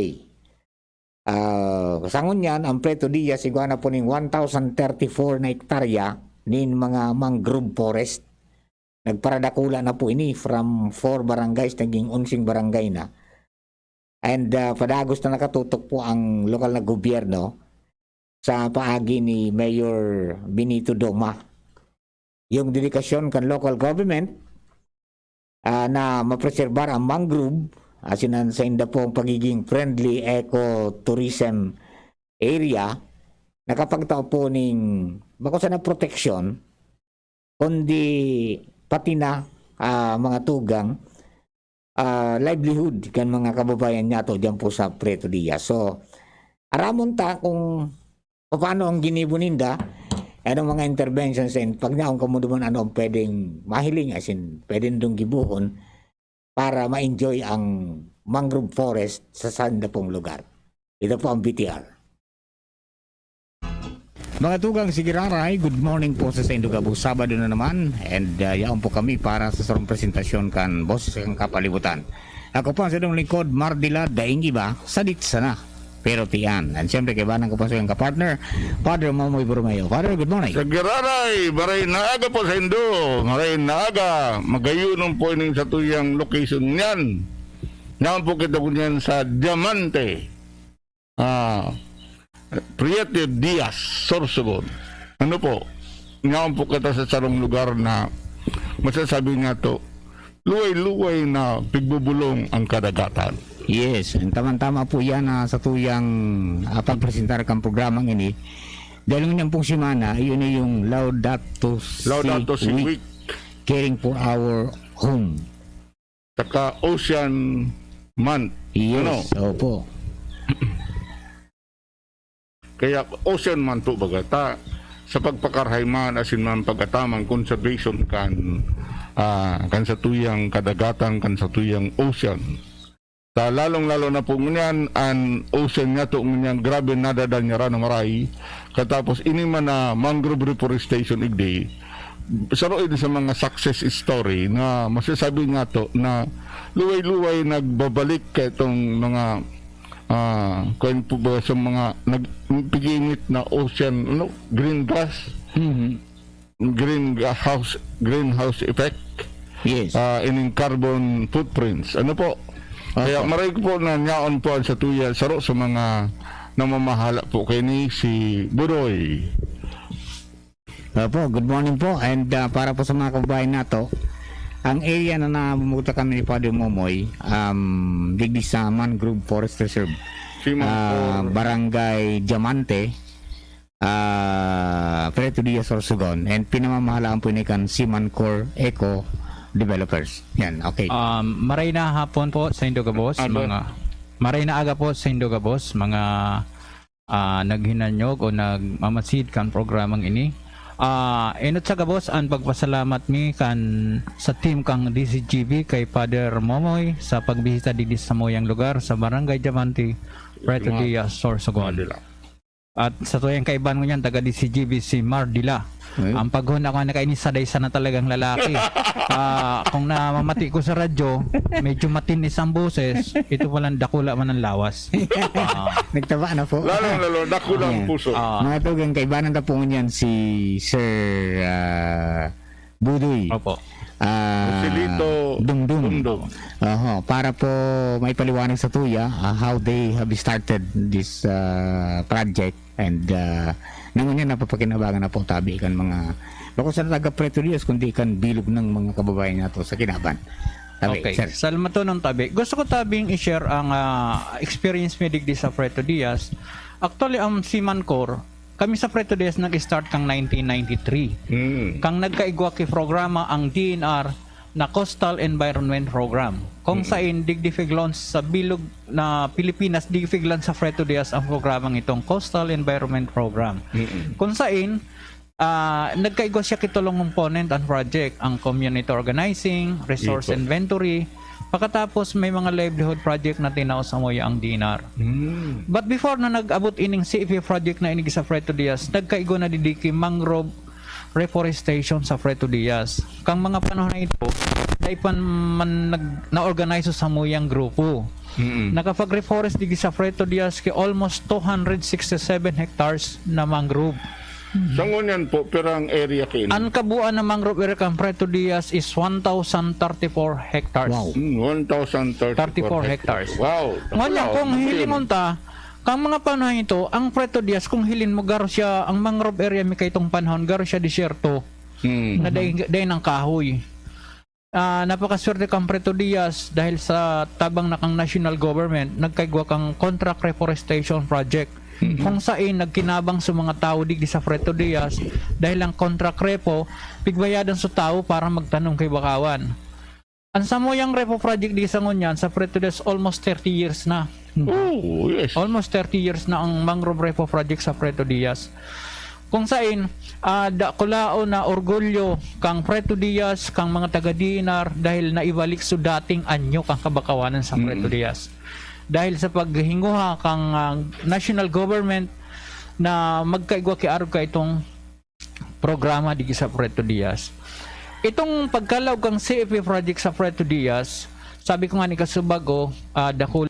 Speaker 24: Kasangon yan, ang Preto Diaz, iguana po ng 1,034 na hektarya nin mga mangrove forest. Nagparadakula na po ini from 4 barangays, naging 11 barangay na. And padagos na nakatutok po ang lokal na gobyerno sa paagi ni Mayor Benito Doma. Yung dedikasyon kan local government na mapreserbar ang mangrove asinan sa inda po ang pagiging friendly eco-tourism area, nakapagtao po ning bako sa na proteksyon kundi pati na mga tugang livelihood kan mga kababayan niya to diyan po sa Preto Diaz. So aramon ta kung paano ang ginibuninda, anong mga interventions and pag naong kamunduman ano ang pwedeng mahiling, as in pwedeng dong gibuhon para ma-enjoy ang mangrove forest sa sanda pong lugar. Ito po ang BTR. Mga tugang sigiraray, good morning po sa Indugabu. Sabado na naman and yaon po kami para sa sarong presentasyon kan Boses Kang Kapalibutan. Ako po ang sadong lingkod, Mardila Daingi ba? Sadit sana. Pero tiyan. And siyempre kay banang ko po sa kang kapartner, Father Mamoy Borromeo. Father, good morning.
Speaker 25: Sagiraray, maray naaga po sa Indo. Maray naaga. Magayunon po ning sa tuyang location niyan. Yan po kita po niyan sa Diamante. Prieto Diaz, Sorsogon. Ano po? Ngayon po kita sa sarong lugar na masasabi nga to, luway-luway na pigbubulong ang kadagatan.
Speaker 24: Yes, tama-tama po yan sa tuyang pagpresentar kang programang ini. Dahil ng pong simana, yun ay yung Laudato Si Week, Caring for Our Home.
Speaker 25: Saka Ocean Month.
Speaker 24: Yes, opo.
Speaker 25: Kaya Ocean Month po baga sa pagpakarhay man asin man pagatamang conservation kan sa tuyang kadagatan kan sa tuyang ocean. Ta lalong-lalo na po ngunyan an ocean nga to ngunyan grabe nadadal niya na maray. Katapos ini man na mangrove reforestation igday. Saroin sa mga success story na masasabi nga to na luway-luway nagbabalik kay itong mga kung po ba sa mga nagpigingit na ocean green grass, greenhouse effect,
Speaker 24: yes,
Speaker 25: in carbon footprints, ano po. Kaya maray po na nyaon po sa tuya saro sa mga namamahala po kay ni si Budoy.
Speaker 24: Good morning po, and para po sa mga kababayan nato, ang area na namumunta kami ni Father Momoy, digdi sa Mangrove Forest Reserve, Barangay Diamante, Preto Diaz, Sorsogon, and pinamamahalaan po ni kan Simancor Eco Developers. Yan, okay.
Speaker 15: Maray na hapon po sa Indogabos, maray na aga po sa Indogabos, mga naghinanyog o nagmamasid kan programang ini. Enot sa gabos ang pagpasalamat mi kan sa team kang DCGB kay Father Momoy sa pagbisita dito sa moyang lugar sa Barangay Diamante, Preto Diaz, Sorsogon. At sa tuyang kaiban ko niyan, taga DCGB si Mardila. Ang paghon ako na kainis saday sana talagang lalaki. Kung namamati ko sa radyo, medyo matinis ang boses, ito walang dakula man ang lawas.
Speaker 24: Nagtaba na po.
Speaker 25: Lalo, dakula ang puso.
Speaker 24: Mga tugang kaibanan na po niyan si Sir Budoy.
Speaker 15: Opo.
Speaker 24: Dungdung. Para po may paliwanag sa tuya how they have started this project, and nangunyan napapakinabangan na po tabi kan mga bako sa taga Preto Diaz kundi kan bilog ng mga kababayan nato sa Kinaban. Tabi,
Speaker 15: okay, salamat to ng tabi. Gusto ko tabing i-share ang experience mo digdi sa Preto Diaz. Actually, ang Simancor, kami sa Preto Diaz nag-start kang 1993. Kang nagkaigwa ki programa ang DNR na Coastal Environment Program. Kung saan digdifig launch sa bilog na Pilipinas, digdifig launch sa Preto Diaz ang programang itong Coastal Environment Program. Kung saan nagkaigwa siya kitulong component ang project, ang community organizing, resource inventory. Pagkatapos may mga livelihood project na tinaw sa moya ang DNR. But before na nag-abot ining CFP project na inig sa Preto Diaz, nagkaigo na didiki mangrove reforestation sa Preto Diaz. Kang mga panahon na ito, daipan man na-organize sa moyang grupo. Nakapag-reforest digi sa Preto Diaz ki almost 267 hectares na mangrove.
Speaker 25: Sangunyan po, pero ang area kayo.
Speaker 15: Ang kabuuan ng mangrove area kang Preto Diaz is 1,034 hectares.
Speaker 25: Wow. 1,034
Speaker 15: hectares.
Speaker 25: Wow.
Speaker 15: Ngunyan, kung hilingon ta, kang mga panahon ito, ang Preto Diaz, kung hilin mo, garo siya, ang mangrove area may kaitong panahon, garo siya disyerto, na day ng kahoy. Napakaswerte kang Preto Diaz dahil sa tabang na kang national government, nagkaigwa kang contract reforestation project. Kung saan nagkinabang sa mga tao digdi sa Preto Diaz dahil ang contract repo pigbayadan sa tao para magtanong kay bakawan. Ang samoyang repo project di sa ngunyan sa Preto Diaz almost 30 years na.
Speaker 25: Oh, yes.
Speaker 15: Almost 30 years na ang mangrove repo project sa Preto Diaz. Kung saan kulao na orgulyo kang Preto Diaz, kang mga taga-DNR dahil naibalik sa dating anyo kang kabakawanan sa Preto Diaz. Dahil sa paghinguha kang national government na magkaigwa kiarog ka itong programa digi sa Preto Diaz. Itong pagkalaw kang CFP project sa Preto Diaz, sabi ko nga ni Kasubago, Dakul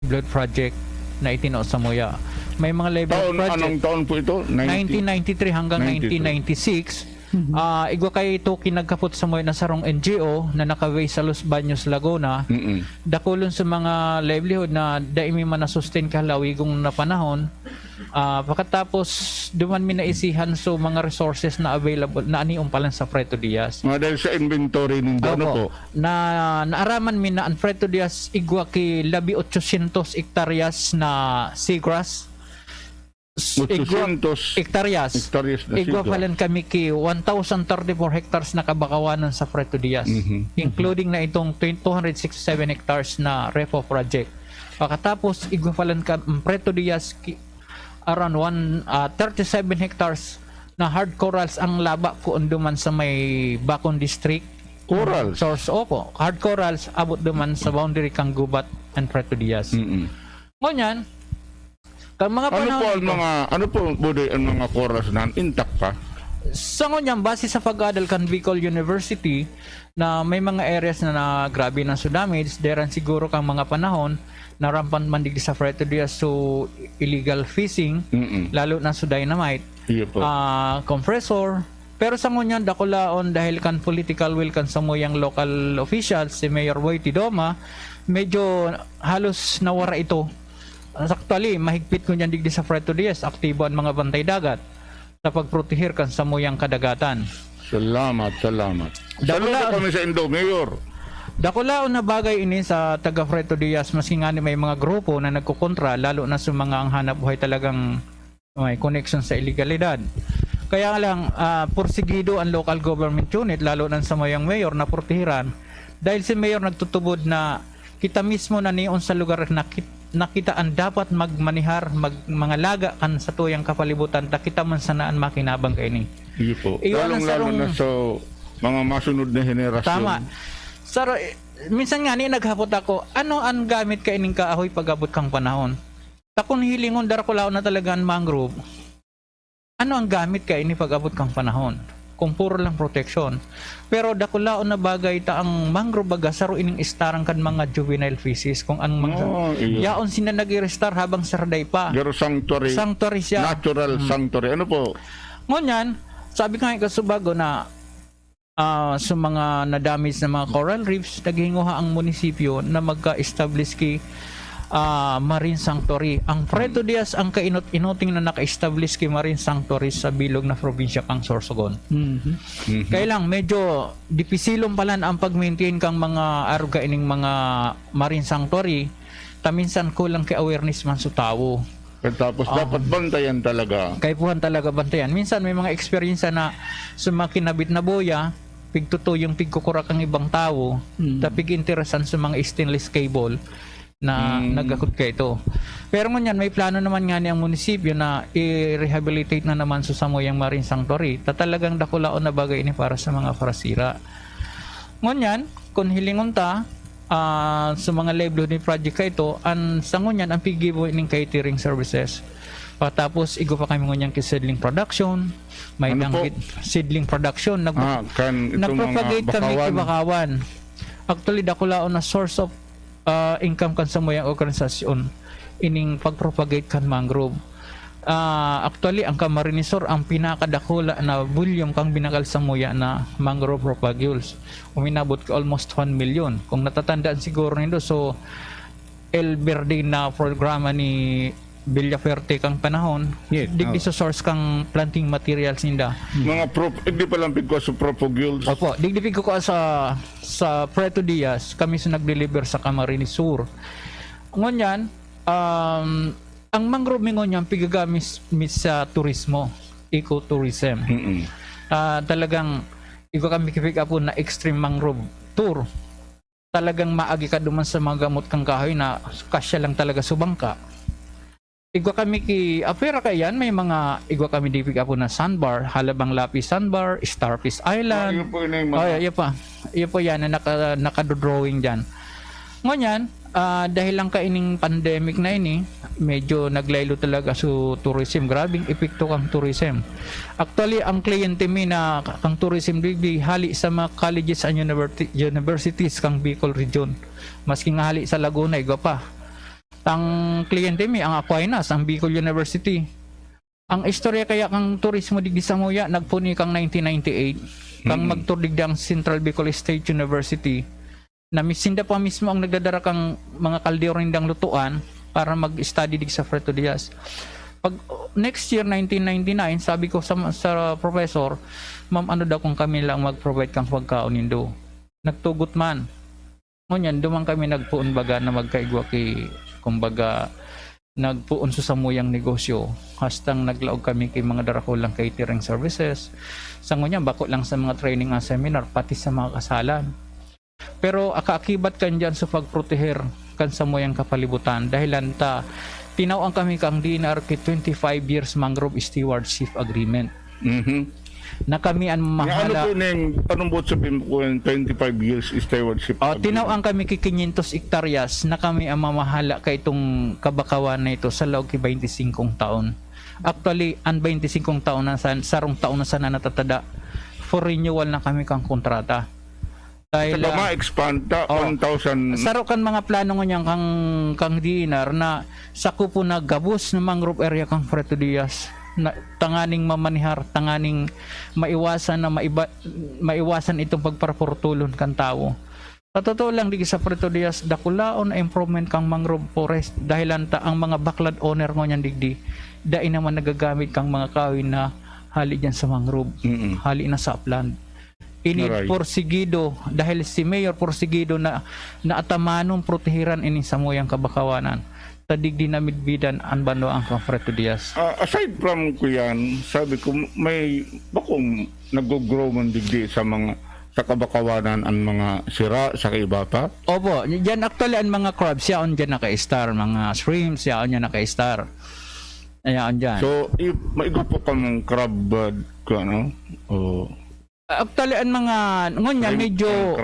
Speaker 15: Blood Project na itinaw sa Moya. May mga labor project.
Speaker 25: Anong taon po ito?
Speaker 15: 1993 hanggang 1996. Igwa kay ito kinagkapot sa mga nasarong NGO na nakaway sa Los Baños, Laguna. Dakulon sa mga livelihood na daimi man na sustain kalawigong na panahon. Pagkatapos duman mi naisihan so mga resources na available na aniong palan sa Preto Diaz.
Speaker 25: Dahil sa inventory ninyo, ano po?
Speaker 15: Na naaraman mi na ang Preto Diaz igwa ki 1,800 hektaryas na seagrass.
Speaker 25: 800
Speaker 15: hektaryas
Speaker 25: na
Speaker 15: igwa
Speaker 25: seagrass.
Speaker 15: palan kami ki 1,034 hectares na kabakawanan sa Preto Diaz, including na itong 267 hectares na REFO project. Pagkatapos igwa palan ka Preto Diaz ki around 37 hectares na hard corals ang laba ko unduman sa may Bacon District.
Speaker 25: Corals?
Speaker 15: Source, opo. Hard corals abot duman sa boundary kang Gubat and Preto Diaz. Ngunyan, kang mga panahon
Speaker 25: ano po Budoy, ang mga corals na intact pa?
Speaker 15: sa ngunyan, base sa pag-adal kan Bicol University na may mga areas na grabe na so damage, deran siguro kang mga panahon na rampant man digdi sa Preto Diaz so illegal fishing, lalo na so dynamite, compressor. Pero sa ngunyan, dakulaon dahil kan political will kan sa moyang local officials, si Mayor Boy Tidoma, medyo halos nawara ito. Actually, mahigpit ko niyan digdi sa Preto Diaz, aktibo ang mga bantay dagat sa pagprotehir kan sa moyang kadagatan.
Speaker 25: Salamat. Salamat kami sa Indo, Mayor.
Speaker 15: Dakulaon na bagay ini sa taga Preto Diaz, maski nga ni may mga grupo na nagkukontra, lalo na sa mga ang hanap buhay talagang may connection sa illegalidad. Kaya lang, porsigido ang local government unit, lalo na sa mayang mayor na protehiran, dahil si mayor nagtutubod na kita mismo na niyon sa lugar na kita ang dapat magmanihar, mga laga kan sa tuyang kapalibutan, takita man sanaan makinabang kay ni.
Speaker 25: Lalong-lalo na sa mga masunod na henerasyon.
Speaker 15: Tama. Saro, minsan nga ni naghapot ako, ano ang gamit kay ning kaahoy pag-abot kang panahon? Takon hilingon dar ko lao na talaga ang mangrove. Ano ang gamit kay ini pag-abot kang panahon? Kung puro lang protection. Pero dakulaon na bagay ta ang mangrove baga saro ining istarang kan mga juvenile species kung ang mga yaon sina nag-restar habang sarday pa.
Speaker 25: Pero sanctuary
Speaker 15: siya.
Speaker 25: Natural sanctuary. Ano po?
Speaker 15: Ngunyan, sabi ko nga kasubago na sa mga na-damage na mga coral reefs, naghinguha ang munisipyo na magka-establish ki marine sanctuary. Ang Preto Diaz ang kainot-inoting na naka-establish ki marine sanctuary sa bilog na probinsya kang Sorsogon. Kaya lang medyo dipisilong palan ang pag-maintain kang mga aruga ining mga marine sanctuary, taminsan kulang kay awareness man sa tao.
Speaker 25: Tapos dapat bantayan talaga.
Speaker 15: Kaipuhan talaga bantayan. Minsan may mga experience na sumakinabit na boya, pigtuto yung pigkukurak ang ibang tao, tapig interesan sa mga stainless cable na nagakot ka ito. Pero ngunyan, may plano naman nga niyang munisipyo na i-rehabilitate na naman sa Samoyang Marine Sanctuary. Talagang dakulaon na bagay ini para sa mga parasira. Ngunyan, kung hilingon ta, sa mga livelihood ni project ka ito, sa ngunyan, ang pigibo ining catering services. Tapos, igo pa kami ngunyan kay seedling production, may seedling production, nagpropagate kami kay Bakawan. Actually, dakulaon na source of income kan sa moyang organisasyon ining pagpropagate kan mangrove. Actually ang Camarinesor ang pinakadakula na volume kang binakal sa moya na mangrove propagules, uminabot ka almost 1 million kung natatandaan siguro nindo. So El Verde na programa ni Villaferte kang panahon, digdi sa source kang planting materials ninda.
Speaker 25: Mga hindi pa lang pigko sa propagules.
Speaker 15: Opo, digdi pigko ko sa Preto Diaz, kami sa nag-deliver sa Camarinesor. Ngunyan, ang mangrove ngunyan pigagamit sa turismo, ecotourism. Talagang iko kami pick up na extreme mangrove tour. Talagang maagi ka duman sa mga gamot kang kahoy na kasya lang talaga subangka. Igwa kami ki apera kayan, may mga igwa kami di pick up na sandbar, Halabang Lapis Sandbar, Starfish Island. Iyo po yan na naka-drawing dyan. Ngunyan, dahil lang kaining pandemic na ini, medyo naglaylo talaga sa tourism. Grabing epekto kang tourism. Actually, ang kliyente mi na kang tourism di hali sa mga colleges and universities kang Bicol region. Maski nga hali sa Laguna, igwa pa. Ang kliyente mi, ang Aquinas, ang Bicol University. Ang istorya kaya kang turismo digdi sa Moya, nagpuni kang 1998, kang magtur digdi ang Central Bicol State University, na misinda pa mismo ang nagdadara kang mga kaldero nindang lutuan para mag-study dig sa Preto Diaz. Pag next year 1999, sabi ko sa professor, ma'am, ano daw kung kami lang mag-provide kang pagkaon nindo. Nagtugot man. Ngunyan, duman kami nagpuon baga na magkaigwa kay, kumbaga, nagpuon sa samuyang negosyo. Hastang naglaog kami kay mga darakulang catering services. Sa ngunyan, bako lang sa mga training and seminar, pati sa mga kasalan. Pero akaakibat kan dyan sa pagproteher kan samuyang kapalibutan. Dahil ta, tinawang kami kang DNR 25 years mangrove stewardship agreement. Na kami ang mahala.
Speaker 25: Ano po nang panumbot sa 25 years stewardship agreement?
Speaker 15: Tinawang kami kay 500 hektaryas na kami ang mamahala kay itong kabakawan na ito sa loob kay 25 taon. Actually, ang 25 taon na sarong taon na sana natatada for renewal na kami kang kontrata. Dahil
Speaker 25: ma-expand ta 1,000
Speaker 15: sarukan mga plano ngang kang DNR na sakupo na gabos na mangrove area kang Preto Diaz na tanganing mamanihar, tanganing maiwasan na maiwasan itong pagparpurtulon kan tao. Sa totoo lang di sa Preto Diaz dakulaon na improvement kang mangrove forest dahil anta ang mga backlot owner ngonyan digdi dai naman nagagamit kang mga kawin na hali diyan sa mangrove, hali na sa upland. Ini porsigido dahil si Mayor Porsigido na atamanong protehiran ini samuyang kabakawanan. Tadigdi na midbidan ang bando ang Preto Diaz.
Speaker 25: Aside from kuyan, sabi ko may bakong nag-grow man digdi sa mga sa kabakawanan ang mga sira sa iba pa?
Speaker 15: Opo, diyan actually ang mga crabs yaon diyan naka-star, mga shrimps yaon diyan naka-star. Ayan diyan.
Speaker 25: So, maigo po ka mong crab ko ano? O
Speaker 15: actually ang mga ngonyan medyo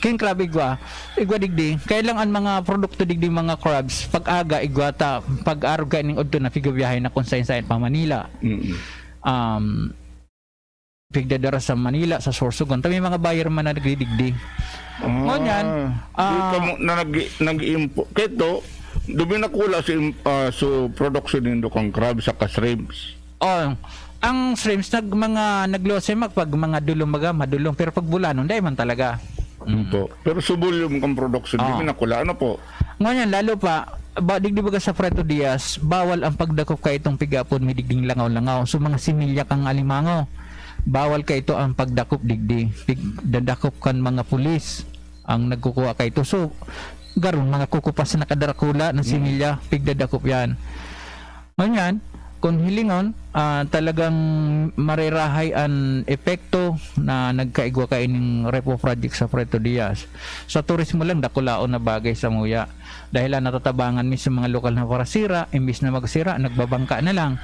Speaker 15: king crab igwa digdi kailang ang mga produkto digdi mga crabs pag aga igwata pag arga ning udto na figabiyahe na kung sain pa Manila. Pigdadara sa Manila sa Sorsogon tami mga buyer man na nagdigdi. Ngonyan nag-import keto dumi na kula so production nindo kang crab sa shrimps. Ang shrimps naglose pag mga dulong madulong pero pag bulanon dai man talaga.
Speaker 25: Pero subulong kang production di nakula ano po.
Speaker 15: Ngonyan lalo pa digdi baga sa Preto Diaz bawal ang pagdakop kay itong pigapon may digding langaw-langaw so mga similya kang alimango. Bawal kay ito ang pagdakop digdi. Dadakop kan mga pulis ang nagkukuha kay ito. So garon mga kukupas na kadarakula ng similya pigdadakop yan. Ngonyan kung hilingon, talagang marirahay ang epekto na nagkaigwa kaining repo project sa Preto Diaz. Sa turismo lang, dakulaon na bagay sa muya. Dahil natatabangan mi sa mga lokal na parasira, imbis na magsira, nagbabangka na lang.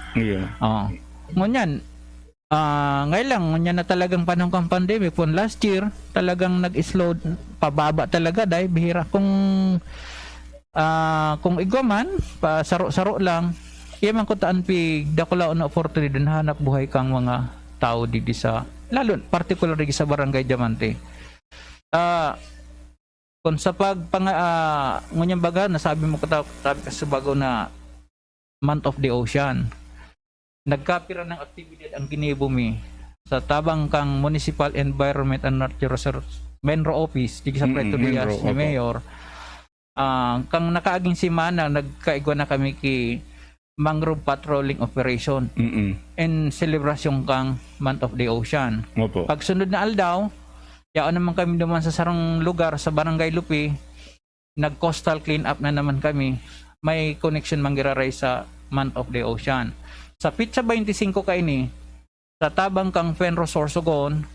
Speaker 15: Ngunyan, ngunyan na talagang panahon kang pandemic, pun last year, talagang nag-slow, pababa talaga dahil bihira. Kung igwa man, saro-saro lang, man ko taan dakulaon na opportunity na hanap buhay kang mga tao dito sa lalo particular dito sa Barangay Diamante. Kung sa ngunyang baga nasabi mo sabi ka sa bago na Month of the Ocean. Nagkapira ng aktibidad ang ginibumi sa tabang kang Municipal Environment and Nature Resources Menro Office dito sa Preto Diaz ni Mayor. Kang nakaaging simana nagkaigwa na kami ki mangrove patrolling operation in celebration kang Month of the Ocean. Pag sunod na aldaw, yaan naman kami naman sa sarang lugar sa Barangay Lupi, nag-coastal clean up na naman kami. May connection manggiraray sa Month of the Ocean. Sa Pitsa 25 kaini, sa tabang kang Fenro Sorsogon,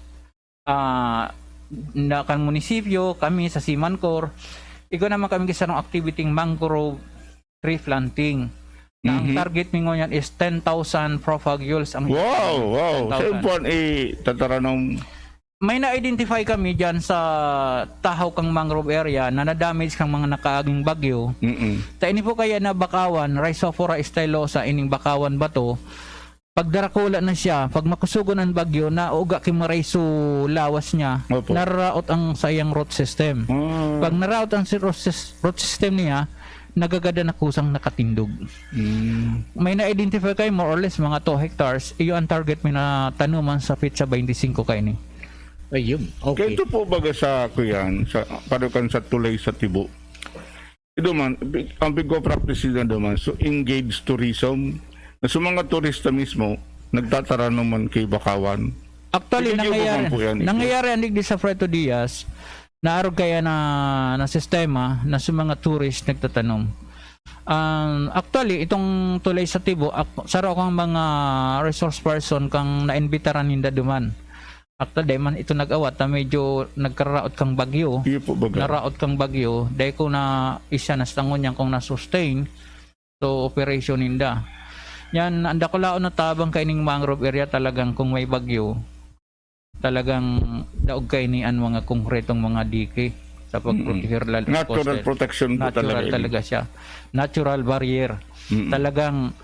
Speaker 15: na kan munisipyo, kami sa Simancor, ikaw naman kami kisarong activity mangrove tree planting. Na ang target mo ngayon is 10,000 propagules.
Speaker 25: Wow! Sa impon tataranong
Speaker 15: may na-identify kami dyan sa tahaw kang mangrove area na na-damage kang mga nakaaging bagyo. Ta ini po kaya na bakawan, Rhizophora stylosa ining bakawan bato. Pag darakula na siya, pag makusugon ang bagyo na uga kimarayso lawas niya, naraot ang sayang root system. Pag naraot ang root system niya, nagagada na kusang nakatindog. May na-identify kayo more or less mga 2 hectares. Iyo ang target mo na tanuman sa Pitsa 25 kayo ni.
Speaker 25: Ayun. Okay. Kaya ito po baga sa kuyan, sa padukan sa tulay sa Tibo. Ito man, ang big practice na naman, so engage tourism na sa mga turista mismo, nagtatara naman kay Bakawan.
Speaker 15: Actually, nangyayari ang digdi sa Freto Diaz, naarog kaya na sistema na sa mga tourist nagtatanong. Actually, itong tulay sa Tibo, saro kang mga resource person kang naimbitaran hinda duman. Actually, man ito nag-awat na medyo nagkaraot kang bagyo. Naraot kang bagyo. Dahil ko na isa na stangon yan kung na-sustain so operation hinda. Yan, anda ko laon na tabang kaining mangrove area talagang kung may bagyo. Talagang daog kainian mga konkretong mga dike sa pag-protect
Speaker 25: natural protection po
Speaker 15: talaga siya. Natural barrier. Talagang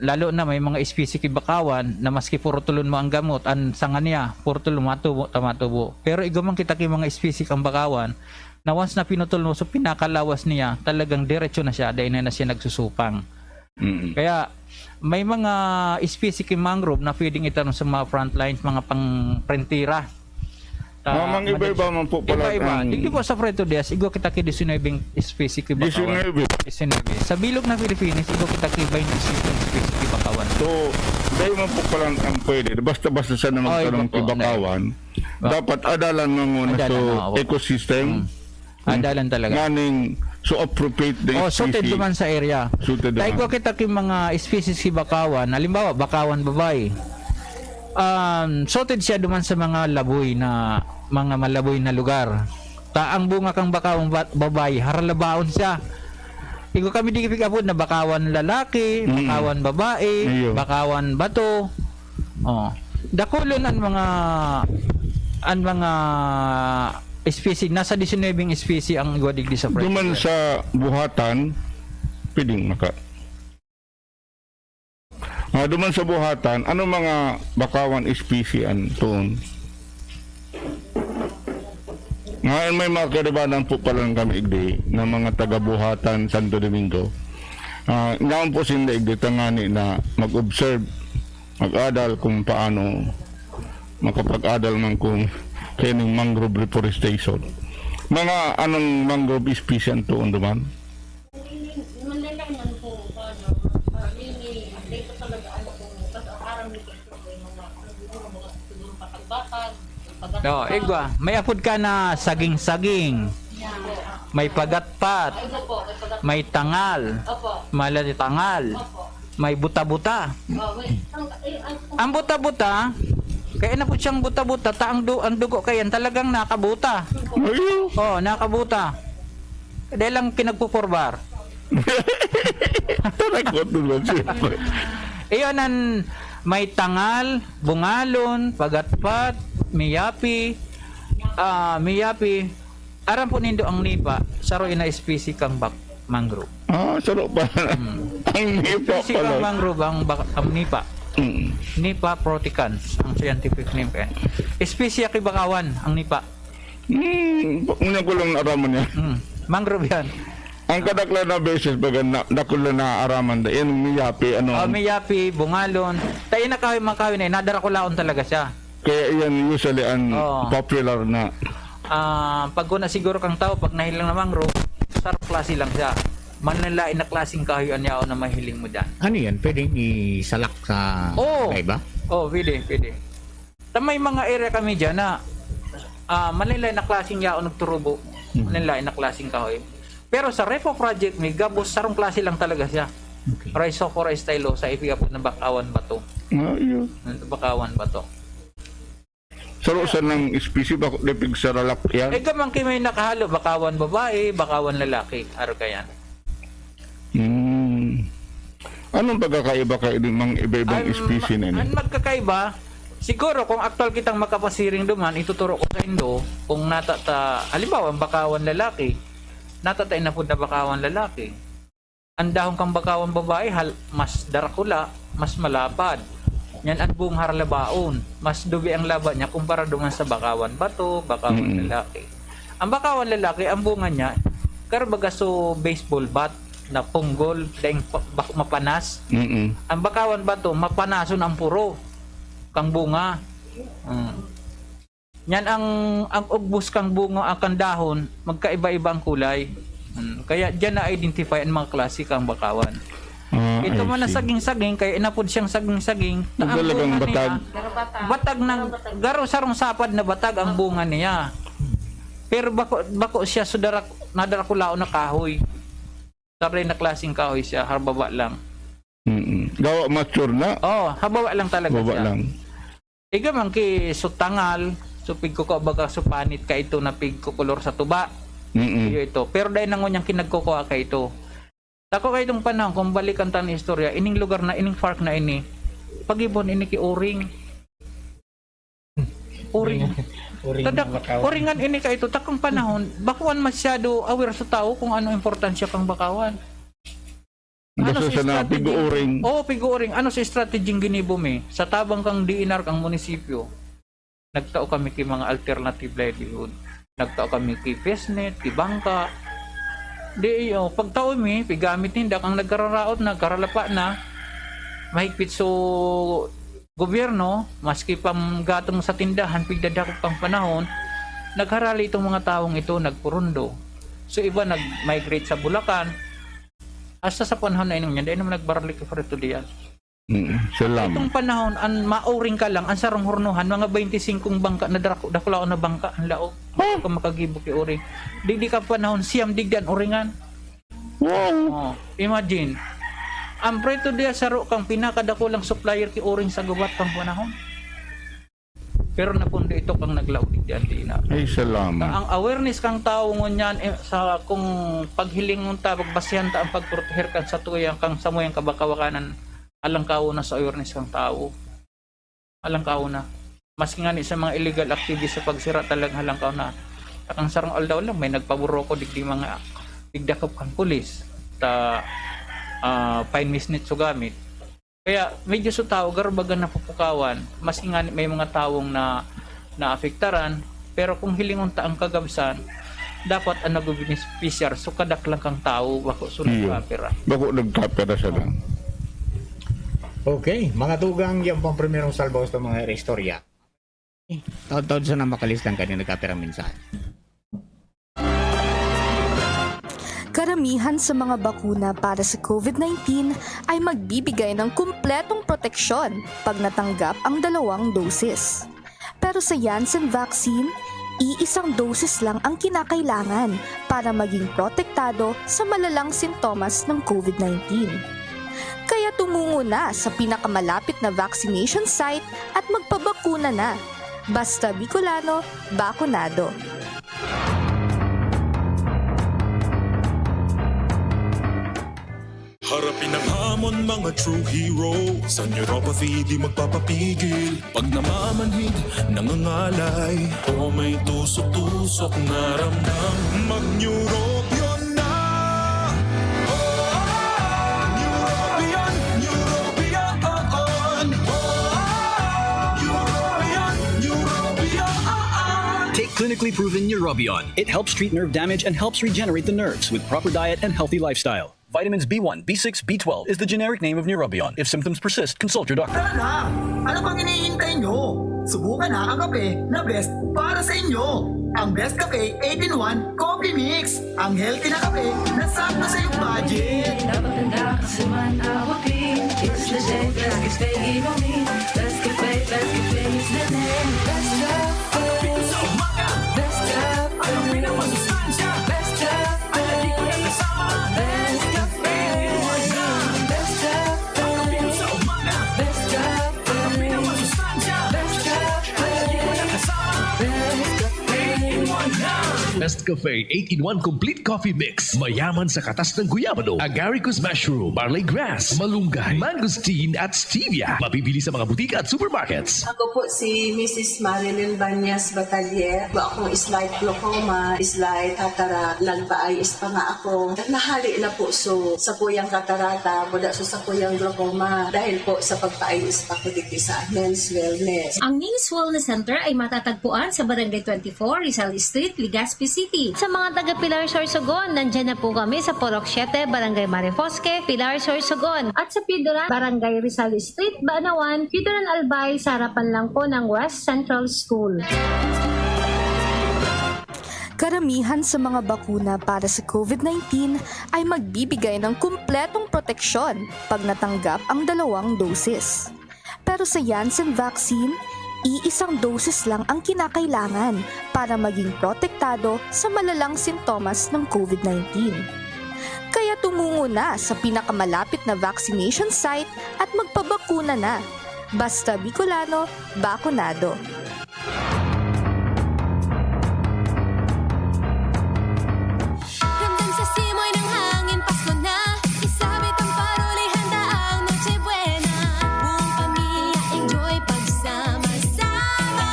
Speaker 15: lalo na may mga species kay Bakawan na maski puro tulon mo ang gamot ang sanga niya puro tulon matubo. Pero igumang kita kay mga species ang Bakawan na once na pinutol mo so pinakalawas niya talagang diretso na siya dahil na siya nagsusupang. Kaya may mga species kay mangrove na pwedeng itanong sa mga frontlines, mga pang-prentira.
Speaker 25: Mamang iba-iba man po pala.
Speaker 15: Iba-iba. Hindi po sa Freto Diaz, igo kita kay 19 species kay Bakawan. 19. Sa bilog na Pilipinas, igo kita kay 20 species kay Bakawan.
Speaker 25: So, dahil man po pala ang pwede, basta-basta siya na magtanong kay Bakawan, dapat adalan mo muna sa ecosystem. Adalan talaga. Nganing so appropriate the species.
Speaker 15: Suited naman sa area. Dahil ko kita kay mga species kay Bakawan, halimbawa Bakawan babae. Suited siya duman sa mga laboy na mga malaboy na lugar. Ang bunga kang Bakawan babae, haralabaon siya. Igo kami di kipigabot na Bakawan lalaki, Bakawan babae, Bakawan bato. Dakulon ang mga species, nasa 19 species ang igwadigdi sa Freto.
Speaker 25: Duman sa buhatan, pwedeng maka. Duman sa buhatan, ano mga Bakawan species ang tuon? Ngayon may mga karibanan po pala kami igdi ng mga taga-buhatan Santo Domingo. Ngayon po sila igdi tangani na mag-observe, mag-adal kung paano makapag-adal man kung kaning mangrove reforestation. Mga anong mangrove species ang tuon duman?
Speaker 15: No, igwa, may apod ka na saging-saging. May pagatpat. May tangal. Malati tangal. May buta-buta. Ang buta-buta, kaya na po siyang buta-buta, ang dugo kayan talagang nakabuta. Nakabuta. Dahil lang pinagpupurbar. Iyon ang may tangal, bungalon, pagatpat, miyapi. Aram po nindo ang nipa, saro ina species kang mangrove.
Speaker 25: Saro pa. Ang nipa
Speaker 15: species kang mangrove ang nipa. Nipa proticans ang scientific name kaya. Species kay Bakawan ang nipa.
Speaker 25: Una ko lang araman yan.
Speaker 15: Mangrove yan.
Speaker 25: Ang kadaklan na beses baga nakulo na araman da yan miyapi ano.
Speaker 15: Miyapi, bungalon. Tayo na kahoy makahoy na nadara ko laon talaga siya.
Speaker 25: Kaya yan usually ang popular na.
Speaker 15: Pag na siguro kang tao pag nahilang na mangrove, sarap klase lang siya. Manalain na klaseng kahoy anyao na mahiling mo dyan.
Speaker 24: Ano yan? Pwedeng isalak sa iba?
Speaker 15: Pwede. May mga area kami dyan na manalain na klaseng yao nagturubo. Manalain na klaseng kahoy. Pero sa Repo Project, may gabos, sarong klase lang talaga siya. Rhizophyra stylo sa ipigapot ng Bakawan bato. Bakawan bato.
Speaker 25: Saro sa ng species ba lepig sa lalak yan?
Speaker 15: Gamang may nakahalo, Bakawan babae, Bakawan lalaki. Aro ka yan.
Speaker 25: Anong pagkakaiba kayo ng mga iba-ibang species na
Speaker 15: Ang magkakaiba, siguro kung aktual kitang makapasiring duman, ituturo ko sa Indo, kung halimbawa, ang Bakawan lalaki, natatay na po na Bakawan lalaki. Ang dahong kang Bakawan babae, mas darakula, mas malapad. Yan ang buong harlabaon. Mas dubi ang laba niya kumpara duman sa Bakawan bato, Bakawan lalaki. Ang Bakawan lalaki, ang bunga niya, karbaga so baseball bat na punggol, daing mapanas. Ang Bakawan bato, mapanason ang puro, kang bunga. Yan ang ugbos kang bunga, ang dahon, magkaiba-iba ang kulay. Kaya diyan na-identify ang mga klase kang Bakawan. Ito
Speaker 24: I
Speaker 15: man na
Speaker 24: see.
Speaker 15: saging-saging, kaya inapod siyang saging-saging.
Speaker 24: Ang talagang
Speaker 15: bunga
Speaker 24: batag.
Speaker 15: niya, batag ng garo sarong sapad na batag ang bunga niya. Pero bako siya nadara ko lao na kahoy. Taray na klaseng kahoy siya, hababa lang.
Speaker 24: Gawa mature na?
Speaker 15: Oh, hababa lang talaga
Speaker 24: Baba
Speaker 15: siya.
Speaker 24: lang.
Speaker 15: Iga man ki sutangal, supig ko baga supanit ka ito na pig ko kolor sa tuba. Iyo ito. Pero dahil nangunyang kinagkukuha ka ito. Tako kayo itong panahon, kung balikan tayo ng istorya, ining lugar na, ining park na ini, pag-ibon, ini ki Uring. Uring. Uringan ini ka ito, takong panahon, bakuan masyado aware sa tao kung ano importansya kang bakawan.
Speaker 24: Gusto sa na pigo-uring.
Speaker 15: Oo, pigo-uring. Ano sa strategy ginibo mi? Sa tabang kang diinar kang munisipyo, nagtao kami ki mga alternative livelihood. Nagtao kami ki Pesnet, ki Bangka. Di yo, pagtao mi, pigamit ninda kang nagkararaot na, karalapa na, mahigpit so gobyerno, maski pang gatong sa tindahan, pigdadakot pang panahon, nagharali itong mga taong ito, nagpurundo. So iba nag-migrate sa Bulacan, hasta sa panahon na inong yan, dahil naman nagbaralik ka Freto Diaz.
Speaker 24: Salamat.
Speaker 15: Itong panahon, mauring ka lang, ang sarong hurnuhan, mga 25 bangka na dakulao na bangka, ang laog. Kung makagibok yung uring. Digdi ka panahon, siyam digdan uringan.
Speaker 24: Wow!
Speaker 15: Oh, imagine, ang Freto Diaz saro kang pinakadakulang supplier ki uring sa gubat kang panahon. Pero napundo ito kang naglaog digdan di na.
Speaker 24: Ay, salamat.
Speaker 15: Ang awareness kang tao ngunyan sa kung paghiling ta pagbasihan ta ang pagproteher kan sa tuyang kang samoyang kabakawakanan alang kao na sa awareness kang tao. Alang kao na. Mas nga ni sa mga illegal activities sa pagsira talagang halang kao na. Takang sarang aldaw lang may nagpaburo ko digdi mga digdakop kang pulis ta fine misnit so gamit. Kaya medyo sa tao garbagan na pupukawan, mas nga may mga taong na naapektaran, pero kung hilingon ta ang kagabsan, dapat ang nag-beneficiar so kadak lang kang tao bako sunod kapera.
Speaker 24: Bako nagkapera siya lang.
Speaker 16: Okay, mga tugang yung pang primerong salbaos ng mga istorya. Taod-taod sa na makalis lang kanina nagkapera minsan.
Speaker 22: Karamihan sa mga bakuna para sa COVID-19 ay magbibigay ng kumpletong proteksyon pag natanggap ang 2 dosis. Pero sa Janssen vaccine, iisang dosis lang ang kinakailangan para maging protektado sa malalang sintomas ng COVID-19. Kaya tumungo na sa pinakamalapit na vaccination site at magpabakuna na. Basta Bicolano, bakunado.
Speaker 3: Harapin ang hamon mga true hero. Sa neuropathy di magpapapigil. Pag namamanhid, nangangalay, o may tusok-tusok na ramdam, mag-neurobion na. Neurobion, neurobion, neurobion.
Speaker 17: Take clinically proven Neurobion. It helps treat nerve damage and helps regenerate the nerves with proper diet and healthy lifestyle. Vitamins B1, B6, B12 is the generic name of Neurobion. If symptoms persist, consult your doctor.
Speaker 13: Tara na! Ano bang hinihintay nyo? Subukan na ang kape na best para sa inyo. Ang Best Cafe 8-in-1 Coffee Mix. Ang healthy na kape na sakto sa iyong budget.
Speaker 18: Napaganda kasi man awatin. It's the day, Best Cafe, inumin. Best Cafe is the name. Best Cafe. Sa umaga. Best Cafe. Ang pinamasustansya. Best Cafe. Ang lagi ko na kasama. Best Cafe. Best Cafe. Ang kapino sa umaga. Best Cafe. Ang pinamasustansya. Best Cafe. Ang lagi ko na kasama. Best Cafe.
Speaker 1: Best Cafe 8-in-1 Complete Coffee Mix. Mayaman sa katas ng guyabano, agaricus mushroom, barley grass, malunggay, mangosteen at stevia. Mabibili sa mga butika at supermarkets.
Speaker 19: Ako po si Mrs. Marilyn Banyas Batalier. Akong slight glaucoma, slight cataract, nagpaayos pa nga ako. Nahali na po sa puyang katarata, buda sa puyang glaucoma dahil po sa pagpaayos pa ko dito sa Men's Wellness.
Speaker 20: Ang Men's Wellness Center ay matatagpuan sa Barangay 24, Rizal Street, Legazpi City. Sa mga taga Pilar Sorsogon, nandyan na po kami sa Porok 7, Barangay Marifosque, Pilar Sorsogon. At sa Pidoran, Barangay Rizal Street, Banawan, Pidoran Albay, sa harapan lang po ng West Central School.
Speaker 22: Karamihan sa mga bakuna para sa COVID-19 ay magbibigay ng kumpletong proteksyon pag natanggap ang 2 dosis. Pero sa Janssen vaccine, iisang dosis lang ang kinakailangan para maging protektado sa malalang sintomas ng COVID-19. Kaya tumungo na sa pinakamalapit na vaccination site at magpabakuna na. Basta Bicolano, bakunado.
Speaker 18: Ramdam sa simoy ng hangin, Pasko na. Isabit ang parol, ihanda ang Noche Buena. Buong pamilya, enjoy pagsama-sama.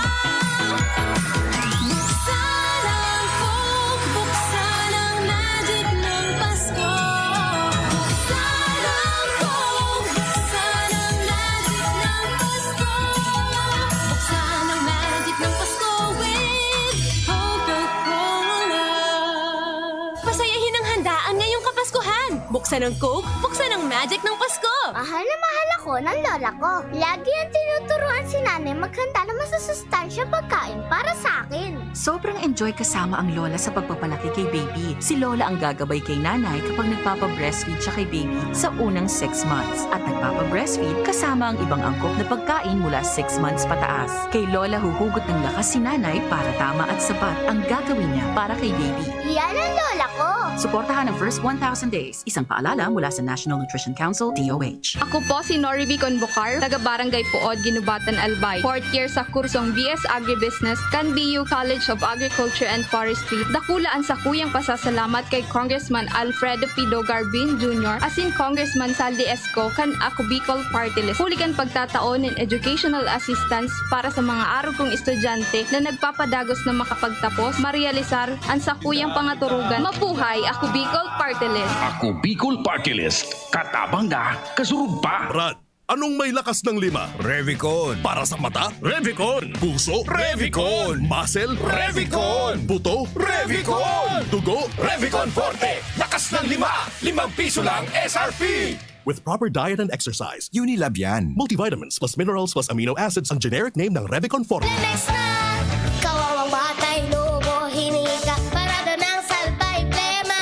Speaker 18: Buksan ang Coke, buksan ang magic ng Pasko. Buksan ang Coke, buksan ang magic ng Pasko. Buksan ang magic ng Pasko with Coca-Cola. Pasayahin ang handaan ngayong Kapaskuhan. Buksan ang Coke, buksan ang magic ng Pasko.
Speaker 6: Mahal na mahal ako ng lola ko. Lagi ang tinuturuan si nanay maghanda ng masusustansyang pagkain para sa akin.
Speaker 7: Sobrang enjoy kasama ang lola sa pagpapalaki kay baby. Si lola ang gagabay kay nanay kapag nagpapa-breastfeed siya kay baby sa unang 6 months. At nagpapa-breastfeed kasama ang ibang angkop na pagkain mula 6 months pataas. Kay lola huhugot ng lakas si nanay para tama at sapat ang gagawin niya para kay baby.
Speaker 6: Yan ang lola ko.
Speaker 7: Suportahan ang first 1,000 days. Isang paalala mula sa National Nutrition Council, DOH.
Speaker 10: Ako po si Norivi Convocar, taga Barangay Puod, Ginubatan, Albay. 4th year sa kursong BS Agribusiness, CanBU College of Agriculture and Forestry. Dakulaan sa kuyang pasasalamat kay Congressman Alfredo Pido Garbin Jr. asin Congressman Saldi Esco kan ako Bicol Party List. Hulikan pagtataon ng educational assistance para sa mga araw kong estudyante na nagpapadagos na makapagtapos, marealisar ang sa kuyang pangaturugan. Mabuhay ako Bicol Party List.
Speaker 1: Ako Bicol Party List. Katabang na, kasurug pa.
Speaker 12: Brad, anong may lakas ng 5? Revicon. Para sa mata? Revicon. Puso? Revicon. Muscle? Revicon. Buto? Revicon. Dugo? Revicon Forte. Lakas ng 5. 5 piso lang SRP. With proper diet and exercise, Unilab yan. Multivitamins plus minerals plus amino acids ang generic name ng Revicon Forte.
Speaker 6: Lemex na! Kawawang batay, lobo, hinika, parada ng salbay, plema.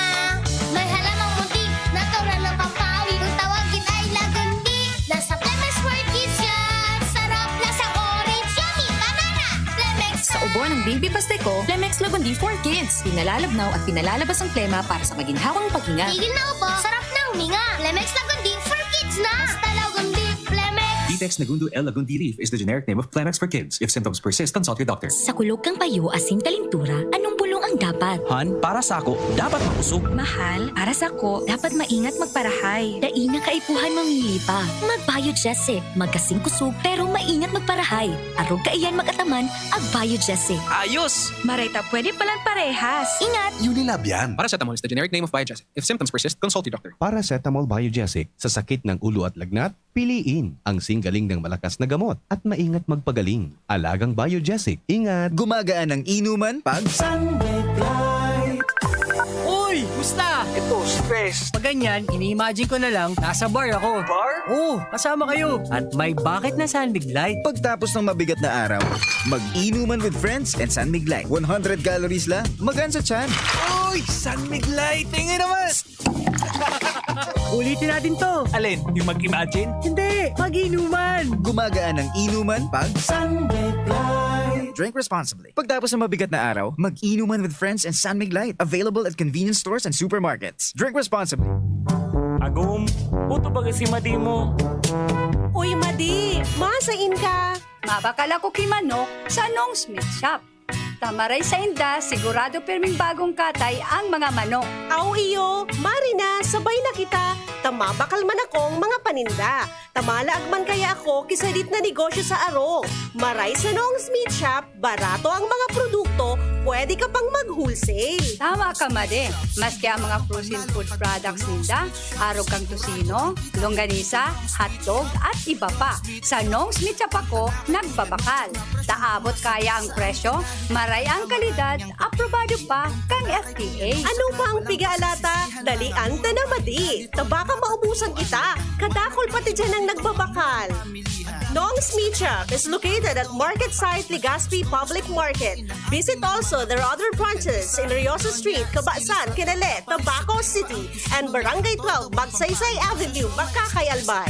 Speaker 6: May halamang muntik, natural ng pampawi, kung tawagin ay lagundi. Nasa Lemex for Kids yan, sarap lasang orange, yummy, banana. Lemex
Speaker 7: Sa ubo ng baby pasteco, Lemex Lagundi for Kids. Pinalalabnaw at pinalalabas ang plema para sa maginhawang paghinga.
Speaker 6: Tigil na upo, sarap na huminga. Lemex Lagundi for Kids na. Basta Lagundi, Lemex.
Speaker 21: Detex Nagundo L. Lagundi Leaf is the generic name of Plemex for kids. If symptoms persist, consult your doctor.
Speaker 23: Sa kulog kang payo asin kalintura, anong bulong ang dapat?
Speaker 21: Han, para sa ako, dapat makusog.
Speaker 23: Mahal, para sa ko, dapat maingat magparahay. Daina kaipuhan mamili pa. Mag-Biogesic, magkasing kusog, pero maingat magparahay. Arog kaiyan magataman, ag Biogesic.
Speaker 21: Ayos!
Speaker 23: Marita, pwede palang parehas. Ingat!
Speaker 21: Unilab yan. Paracetamol is the generic name of Biogesic. If symptoms persist, consult your doctor.
Speaker 9: Paracetamol Biogesic. Sa sakit ng ulo at lagnat, piliin ang singgaling ng malakas na gamot at maingat magpagaling. Alagang Biogesic. Ingat!
Speaker 26: Gumagaan ang inuman pag
Speaker 27: Uy! Musta? Ito, stress. Pag ganyan, ini-imagine ko na lang, nasa bar ako. Bar? Oo, kasama kayo. At may bucket na Sunbig Light.
Speaker 26: Pagtapos ng mabigat na araw, mag-inuman with friends and Sunmig Light. 100 calories lang, magaan sa tiyan.
Speaker 27: Uy! Sunbig Light! Tingin naman! Ulitin natin to. Alin? Yung mag-imagine? Hindi! Mag-inuman!
Speaker 26: Gumagaan ang inuman pag Sunbig Light. Drink responsibly. Pagtapos ng mabigat na araw, mag-inuman with friends and Sunmig Light. Available at convenience stores and supermarkets. Drink responsibly.
Speaker 27: Agum, puto ba si Madi mo?
Speaker 11: Uy, Madi, masain ka.
Speaker 8: Mabakal ako kay Manok sa Nong Smith Shop. Tamaray sa inda, sigurado perming bagong katay ang mga manok.
Speaker 11: Aw iyo, Marina, sabay na kita. Tamabakal man akong mga paninda. Tamalaag man kaya ako kisalit na negosyo sa Aro. Maray sa Nong Smith Shop, barato ang mga produkto, pwede ka pang mag-wholesale.
Speaker 8: Tama ka, Made. Maski ang mga frozen food products ninda, arog kang tusino, longganisa, hotdog at iba pa. Sa Nong Smith Shop ako, nagbabakal. Taabot kaya ang presyo, maray ang kalidad, aprobado pa kang FDA.
Speaker 11: Ano pa ang pigalata? Dalian ta na, Madi. Tabaka maubusan kita. Kadakol pati dyan ang nagbabakal. Nong's Meat Shop is located at Market Site Legazpi Public Market. Visit also their other branches in Riosa Street, Cabasan, Kinale, Tabaco City, and Barangay 12, Magsaysay Avenue, Makakay, Albay.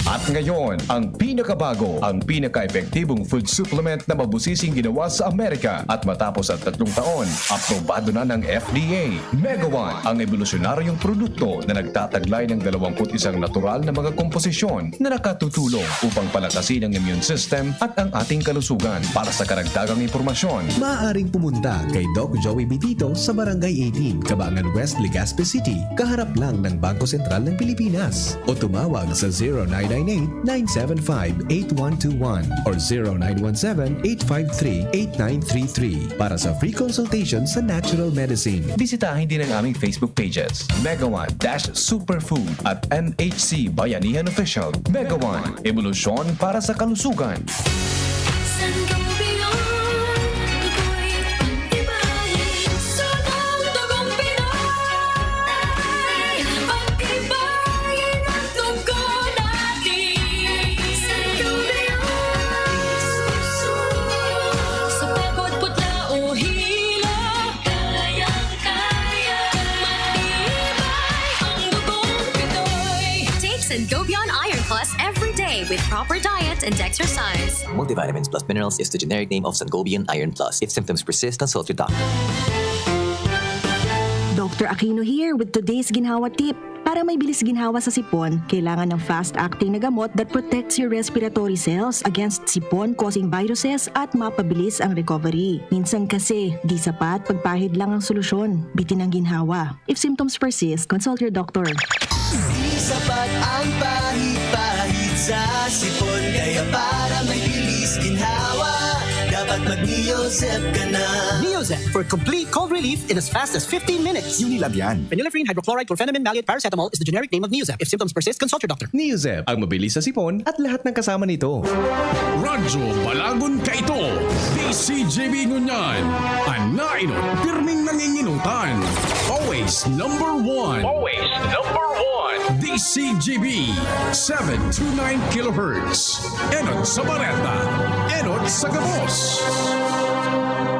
Speaker 9: At ngayon, ang pinakabago, ang pinaka-epektibong food supplement na mabusising ginawa sa Amerika at matapos at 3 taon, aprobado na ng FDA. Mega One, ang evolusyonaryong produkto na nagtataglay ng 21 natural na mga komposisyon na nakatutulong upang palakasin ang immune system at ang ating kalusugan. Para sa karagdagang impormasyon, maaaring pumunta kay Doc Joey Bitito sa Barangay 18, Cabangan West, Legazpi City, kaharap lang ng Bangko Sentral ng Pilipinas, o tumawag sa 0998-975-8121 or 0917-853-8933 para sa free consultation sa natural medicine. Bisitahin din ang aming Facebook pages, Mega One-Superfood at MHC Bayanihan Official. Mega One, evolusyon para sa kalusugan.
Speaker 23: Sangobion Iron Plus every day with proper diet and exercise.
Speaker 2: Multivitamins plus minerals is the generic name of Sangobion Iron Plus. If symptoms persist, consult your doctor.
Speaker 4: Dr. Aquino here with today's ginhawa tip. Para may bilis ginhawa sa sipon, kailangan ng fast-acting na gamot that protects your respiratory cells against sipon-causing viruses at mapabilis ang recovery. Minsan kasi, di sapat pagpahid lang ang solusyon. Bitin ang ginhawa. If symptoms persist, consult your doctor.
Speaker 3: Di sapat ang pahid-pahid sa sipon, kaya para may bilis ginhawa, dapat mag-Neozep ka na.
Speaker 27: Neozep for complete cold relief in as fast as 15 minutes.
Speaker 9: Unilag yan.
Speaker 27: Phenylephrine, hydrochloride, chlorpheniramine, maleate, paracetamol is the generic name of Neozep. If symptoms persist, consult your doctor.
Speaker 9: Neozep, ang mabilis sa sipon at lahat ng kasama nito.
Speaker 1: Radyo Balagon Kaito, DCJB Ngunyan, Anainot, pirming nanginginutan. Always number one. Always number one. DCJB, 729 kHz. Enot sa Bareta, Enot sa Gabos.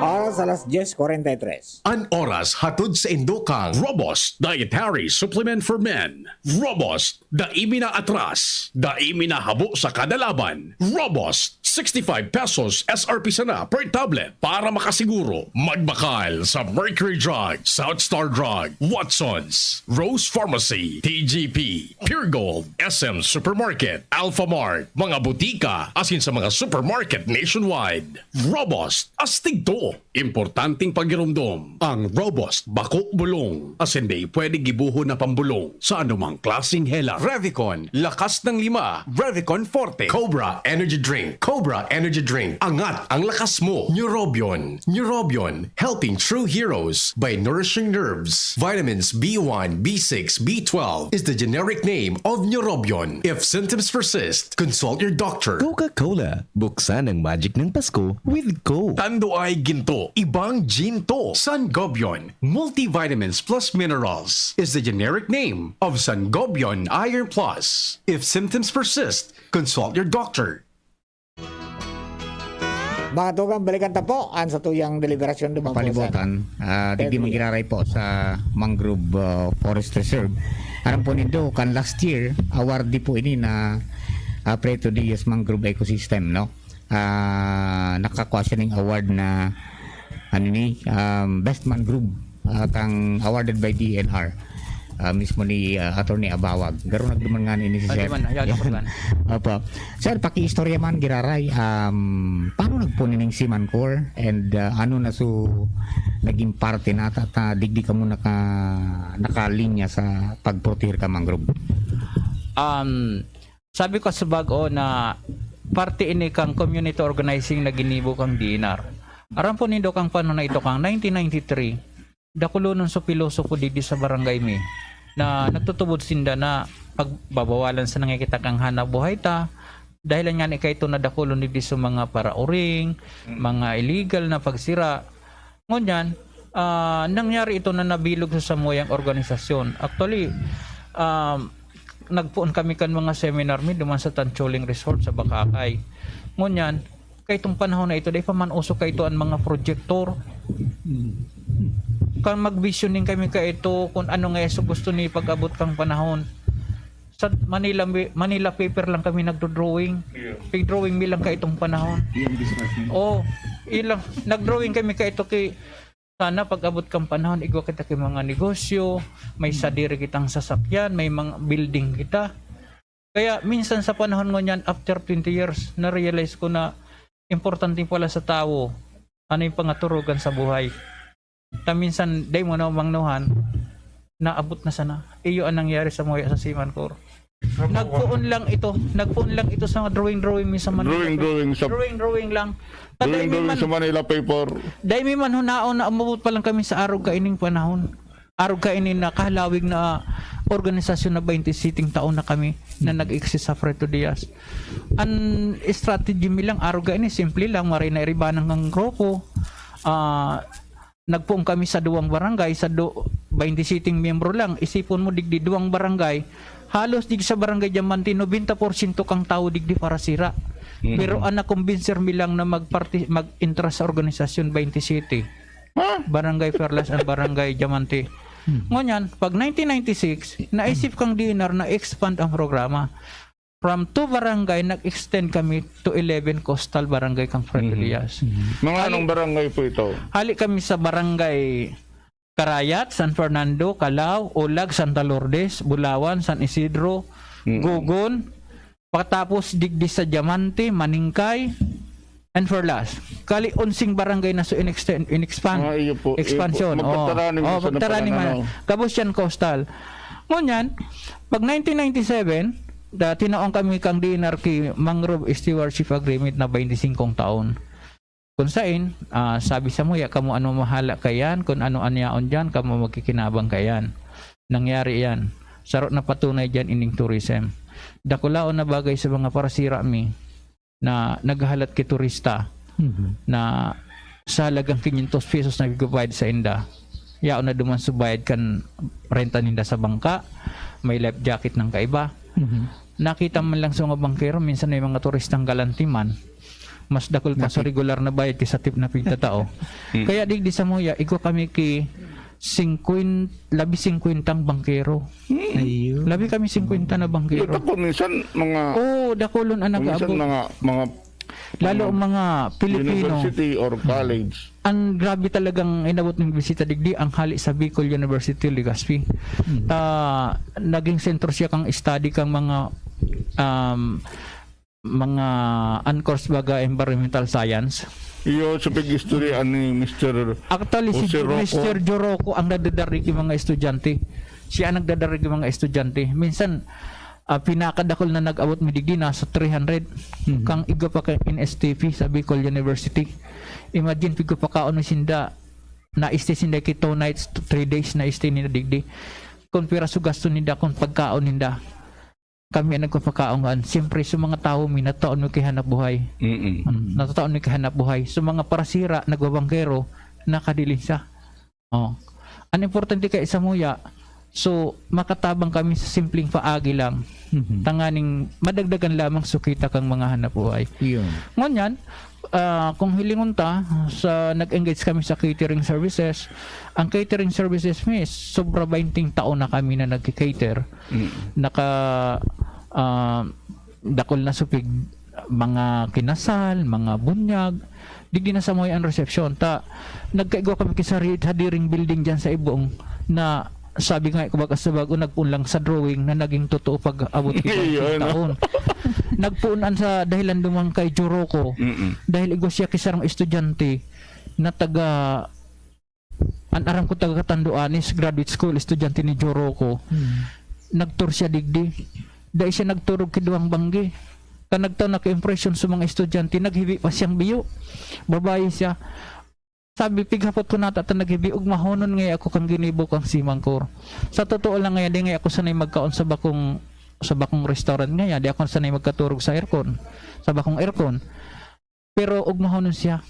Speaker 16: Oras alas 10:43.
Speaker 1: An oras hatod sa Indokang Robust Dietary Supplement for Men. Robust, daimi na atras, daimi na habo sa kada laban. Robust, 65 pesos SRP sana per tablet para makasiguro. Magbakal sa Mercury Drug, South Star Drug, Watsons, Rose Pharmacy, TGP, Pure Gold, SM Supermarket, Alpha Mart, mga butika, asin sa mga supermarket nationwide. Robust, astig to. Importanteng pagirumdom. Ang Robust Bako Bulong. As hindi pwede gibuho na pambulong sa anumang klaseng hela. Revicon, lakas ng 5. Revicon Forte. Cobra Energy Drink. Cobra Energy Drink. Angat ang lakas mo. Neurobion. Neurobion, helping true heroes by nourishing nerves. Vitamins B1, B6, B12 is the generic name of Neurobion. If symptoms persist, consult your doctor.
Speaker 9: Coca-Cola, buksan ang magic ng Pasko with Coke.
Speaker 1: Tando ay ginto, ibang ginto. Sangobion, multivitamins plus minerals is the generic name of Sangobion Iron Plus. If symptoms persist, consult your doctor.
Speaker 16: Mga tugang, balikan ta po ang sa tuyang deliberasyon dumang palibutan. Digdi magiraray po sa Mangrove Forest Reserve. Alam po nito, kan last year, awardee po ini na Preto Diaz Mangrove Ecosystem, no? Nakakuha siya ng award na Best Mangrove kang awarded by DNR. Mismo ni Attorney Abawag. Garo nagduman nga ini si Sir. Opo. Sir, paki-istorya man giraray. Paano nagpunin ng si Mancor and ano na so naging parte na digdi ka mo nakalinya sa pagproteher ka mangrove?
Speaker 5: Sabi ko sa bago na parte ini kang community organizing na ginibo kang dinar. Aram po nindo kang paano na ito kang 1993. Dakulo nun sa pilosopo didi sa barangay mi na nagtutubod sinda na pagbabawalan sa nangikita kang hanap buhay ta dahil nga ni kay ito na dakulo didi sa mga parauring, mga illegal na pagsira. Ngunyan, nangyari ito na nabilog sa samuyang organisasyon. Actually, nagpuon kami kan mga seminar mi duman sa Tancholing Resort sa Bakakay. Ngunyan, kay itong panahon na ito, dahil pa man uso kay ito ang mga projector. Kang mag-visioning kami kay ito kung ano nga so gusto ni pag-abot kang panahon. Sa Manila paper lang kami nagdo-drawing. Pig-drawing mi lang kay itong panahon. Ilang nag-drawing kami kay ito kay sana pag-abot kang panahon igwa kita kay mga negosyo, may sadiri kitang sasakyan, may mga building kita. Kaya minsan sa panahon ngunyan after 20 years na-realize ko na importante pala sa tao ano yung pangaturugan sa buhay. Minsan day mo na umangnuhan naabot na sana. Iyo ang nangyari sa Moya sa Simancor. Nagpuon lang ito sa drawing mi sa Manila. Drawing lang.
Speaker 13: Drawing sa Manila paper.
Speaker 5: Dahil mi man hunaon na umabot pa lang kami sa arog kaining panahon. Arog kainin na kahalawig na organisasyon na 20 sitting taon na kami na nag-exist sa Fredo Diaz. Ang strategy mi lang arog kainin simple lang maray na iribanang ng grupo. Nagpuong kami sa duwang barangay sa 20 sitting miyembro lang. Isipon mo digdi duwang barangay. Halos dig sa barangay Diamante 90% kang tao digdi para sira. Pero ang nakumbinser mi lang na mag-intra sa organisasyon 20 city. Barangay Perlas at Barangay Diamante. Ngunyan, pag 1996, naisip kang DNR na expand ang programa. From 2 barangay, nag-extend kami to 11 coastal barangay kang Fredo Diaz.
Speaker 13: Mga anong barangay po ito?
Speaker 5: Hali kami sa barangay Carayat, San Fernando, Calao, Olag, Santa Lourdes, Bulawan, San Isidro, Gugon, patapos digdi sa Diamante, Maningkay, and for last, kali unsing barangay na so expansion. Pagtarani man. Kabos yan coastal. Ngunyan, pag 1997, tinaong kami kang DNR kay Mangrove Stewardship Agreement na 25 taon. Kung saan, sabi sa Moya, kamo ano mahala kayan, kung ano anyaon dyan, kamo magkikinabang kayan. Nangyari yan. Sarot na patunay dyan ining tourism. Dakulaon na bagay sa mga parasira mi na naghahalat kay turista na sa halagang 500 pesos na bigbayad sa inda. Yaon na duman subayad kan renta ninda sa bangka, may life jacket ng kaiba. Nakita man lang sa mga bangkero, minsan may mga turistang galantiman. Mas dakol pa sa regular na bayad kaysa tip na pigtatao. Kaya digdi sa Moya, iko kami ki 50 bangkero. Labi kami 50 na bangkero.
Speaker 13: Dako minsan mga
Speaker 5: dakolon ang nag-aabot.
Speaker 13: Mga
Speaker 5: lalo mga Pilipino
Speaker 13: university or college.
Speaker 5: Ang grabe talagang inabot ng bisita digdi ang hali sa Bicol University Legazpi. Naging sentro siya kang study kang mga uncourse baga environmental science.
Speaker 13: Iyo sa pag-history ani Mr.
Speaker 5: Actually si Mr. Joroko ang nagdadarig yung mga estudyante. Siya ang nagdadarig yung mga estudyante. Minsan pinakadakol na nag-abot mi digdi nasa 300 kang igo pa kay NSTP sa Bicol University. Imagine pigo pa kaon sinda na stay sinda kay 2 nights 3 days na stay nila digdi. Kung pira su gasto ninda kung pagkaon ninda. Kami ang nagpapakaongan. Siyempre, sa mga tao, nataon mo kay hanap buhay. Natataon mo kay hanap buhay. Sa mga parasira, nagbabangkero, nakadilin siya. Ang importante kay sa Moya, so, makatabang kami sa simpleng paagi lang. Tanganing madagdagan lamang sukita kang mga hanap buhay. Ngunyan, kung hilingon ta, nag-engage kami sa catering services, ang catering services sobra 20 taon na kami na nag-cater. Dakol na supig mga kinasal, mga bunyag, digdi na sa Moya ang reception. Nagkaigo kami sa hadiring building dyan sa Ibong na sabi nga ko baga sa bago nagpunlang sa drawing na naging totoo pag abot ng taon. Nagpuunan sa dahilan dumang kay Joroko dahil igwa siya kisarang estudyante na aram ko taga Katanduanes graduate school estudyante ni Joroko. Nagtur siya digdi dahil siya nagturog kiduang banggi ka nagtaw na ka-impression sa mga estudyante naghibi pa siyang biyo babae siya. Sabi pighapot ko nata naghibiog mahonon ngay ako kang ginibo kang Simancor. Sa totoo lang ngay di ngay ako sanay magkaon sa bakong restaurant ngay di ako sanay magkaturog sa aircon. Sa bakong aircon. Pero og mahonon siya.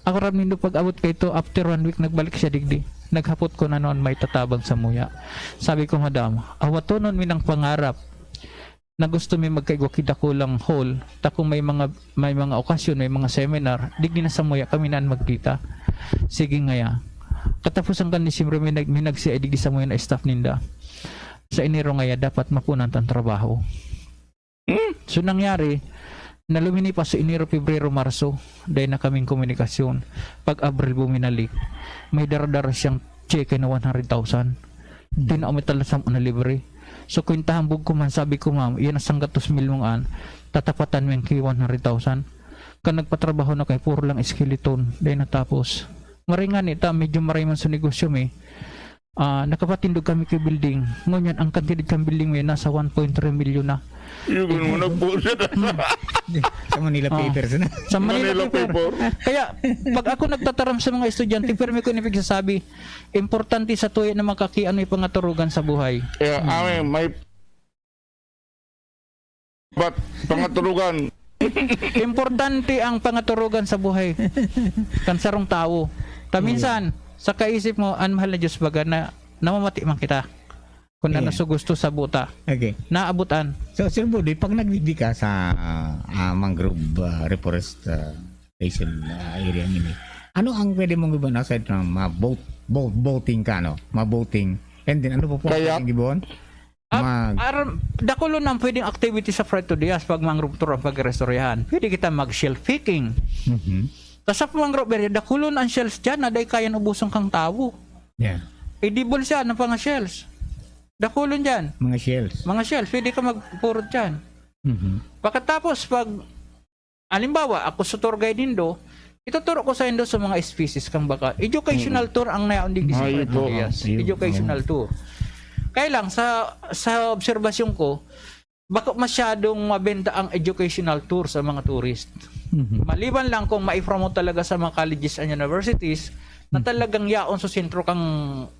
Speaker 5: Ako ram nindo pag abot kay to after 1 week nagbalik siya digdi. Naghapot ko na noon may tatabang sa muya. Sabi ko, madam, awatonon mi ng pangarap na gusto mi magkaigwa kidakulang hall. Takong may mga okasyon, may mga seminar, digdi na sa muya kami naan magkita. Sige ngaya. Katapusan kan Disyembre may nagsi digdi sa muya na staff ninda. Sa Enero ngaya dapat mapunan ang trabaho. So nangyari, na luminipas sa Enero, Pebrero, Marso, dahil na kaming komunikasyon. Pag Abril buminalik, may daradara siyang cheque na 100,000. Tinaumital sa na libre. So kwentahan bug ko man, sabi ko ma'am, iyan ang sanggatos milmongan, tatapatan mo yung kay 100,000. Kan nagpatrabaho na kay puro lang skeleton, dahil natapos. Maringan ita, medyo mariman sa negosyo may. Nakapatindog kami kay building. Ngunyan, ang kantidad kang building may nasa 1.3 million na.
Speaker 13: Yung mo nagpusit.
Speaker 16: Sa Manila Papers na.
Speaker 5: Sa Manila Paper. Kaya, pag ako nagtataram sa mga estudyante, pero may ko nipigsasabi, importante sa tuyo na makakiano yung pangaturugan sa buhay.
Speaker 13: Kaya, may pangaturugan.
Speaker 5: Importante ang pangaturugan sa buhay. Kansarong tao. Minsan, sa kaisip mo, ang mahal na Diyos baga na namamati man kita. Kung na naso gusto sa buta.
Speaker 16: Okay.
Speaker 5: Naabutan.
Speaker 16: So, Sir Budi, pag nagdigdi ka sa mangrove reforestation area nini, ano ang pwede mong gawin aside from boating ka, no? Ma-boating. And then, ano po ang gibon?
Speaker 5: Dakulo ng pwedeng activity sa Puerto Diaz pag mangrove tour ang pag-restoryahan. Pwede kita mag-shell picking. Tapos sa mangrove area, dakulo ang shells dyan na day kayan ubusong kang tao.
Speaker 16: Yeah.
Speaker 5: Edible siya ng pang shells. Dakulon dyan.
Speaker 16: Mga shells.
Speaker 5: Mga shells. Pwede ka magpurot dyan. Pagkatapos, pag alimbawa, ako sa tour guide nindo, ituturo ko sa indo sa mga species kang baka. Educational tour ang nayaundig sa Puerto Diaz. Educational tour. Kaya lang, sa obserbasyon ko, baka masyadong mabenta ang educational tour sa mga tourist. Maliban lang kung ma-promote talaga sa mga colleges and universities na talagang yaon sa sentro kang,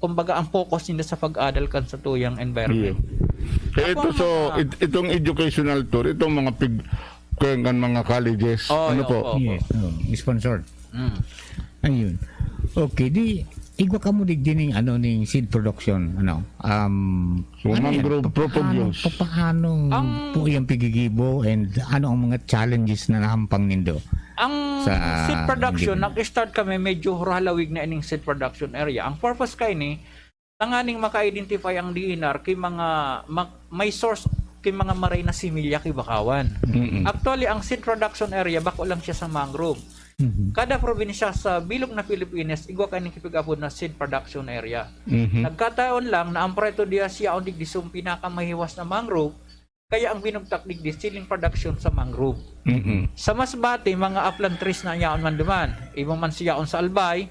Speaker 5: kumbaga, ang focus nila sa pag-adal kan sa tuyang environment.
Speaker 13: Kaya itong educational tour, itong mga mga colleges, ano po?
Speaker 16: Yes, sponsored. Ayun. Okay, igwa ka mo digdining ning seed production,
Speaker 13: mangrove propagation.
Speaker 16: Paano po yung pigigibo and ano ang mga challenges na nahampang nindo?
Speaker 5: Ang seed production, nag-start kami medyo halawig na ining seed production area. Ang purpose kay ni, tanganing maka-identify ang DNR kay mga may source kay mga maray na similya kay bakawan. Actually, ang seed production area, bako lang siya sa mangrove. Kada probinsya sa bilog na Pilipinas, igwa kaning kipig-abot na seed production area. Nagkataon lang na ang Puerto Diaz yaon digdi sum pinakamahiwas na mangrove, kaya ang binugtak digdi seedling production sa mangrove. Sa Masbate, mga upland trees na yaon man duman. Iba man siya yaon sa Albay,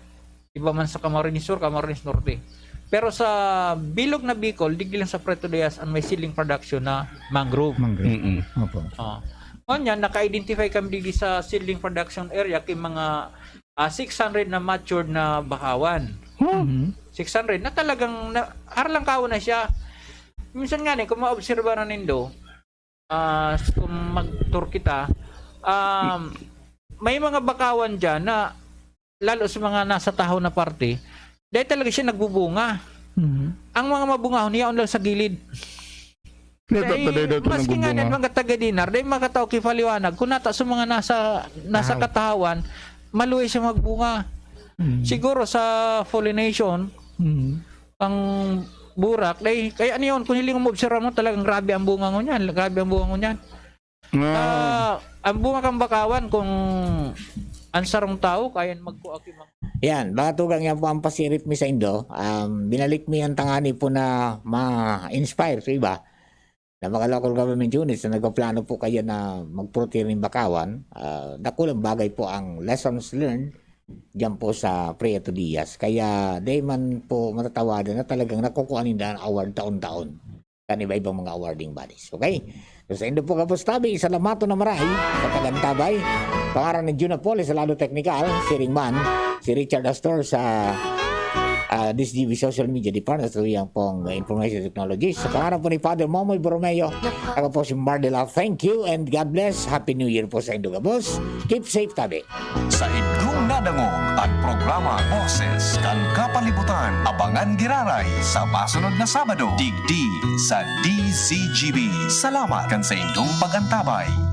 Speaker 5: iba man sa Camarines Sur, Camarines Norte. Pero sa bilog na Bicol, digdi lang sa Puerto Diaz ang may seedling production na mangrove.
Speaker 16: Opo.
Speaker 5: Yan, naka-identify kami dito sa seedling production area kay mga 600 na matured na bakawan. 600 na talagang harlang kao na siya. Minsan nga kung ma-obserba na nindo, kung mag-tour kita, may mga bakawan dyan na lalo sa mga nasa tahaw na parte, dahil talaga siya nagbubunga. Ang mga mabungahon niya lang sa gilid. Maski nga ng mga taga-dinar, dahil makataw kipaliwanag, kung nata sa mga nasa katahawan, maluwi siya magbunga. Siguro sa pollination, ang burak, dahil, kaya ano yun, kung hiling mo observa mo, talagang grabe ang bunga mo niyan. Grabe ang bunga mo niyan. Ang bunga kang bakawan, kung ansarong tao, kaya magkuaki mga.
Speaker 16: Yan, baka tugang yan po ang pasirip mi sa Indo. Binalik mi ang tangani po na ma-inspire sa iba na mga local government units na nagpaplano po kayo na mag-protein ng bakawan. Dakulang bagay po ang lessons learned dyan po sa Puerto Diaz. Kaya di man po matatawadan na talagang nakukuha nila ang award taon-taon kan iba-ibang mga awarding bodies. Okay? So sa Indo po kapustabi, salamato na maray sa tagantabay. Pangaran ni Juna Poli sa Lalo Technical, si Ringman, si Richard Astor sa DSGV Social Media Department sa iyang pong Information Technologies. Sa pangalan po ni Father Momoy Borromeo, ako po si Mardela. Thank you and God bless. Happy New Year po sa Indo, Gabos. Keep safe, tabi.
Speaker 12: Sa inyong
Speaker 14: Nadangog ang programa Boses kan Kapalibutan. Abangan giraray sa masunod na Sabado. Digdi sa DCGB. Salamat kan sa inyong pagantabay.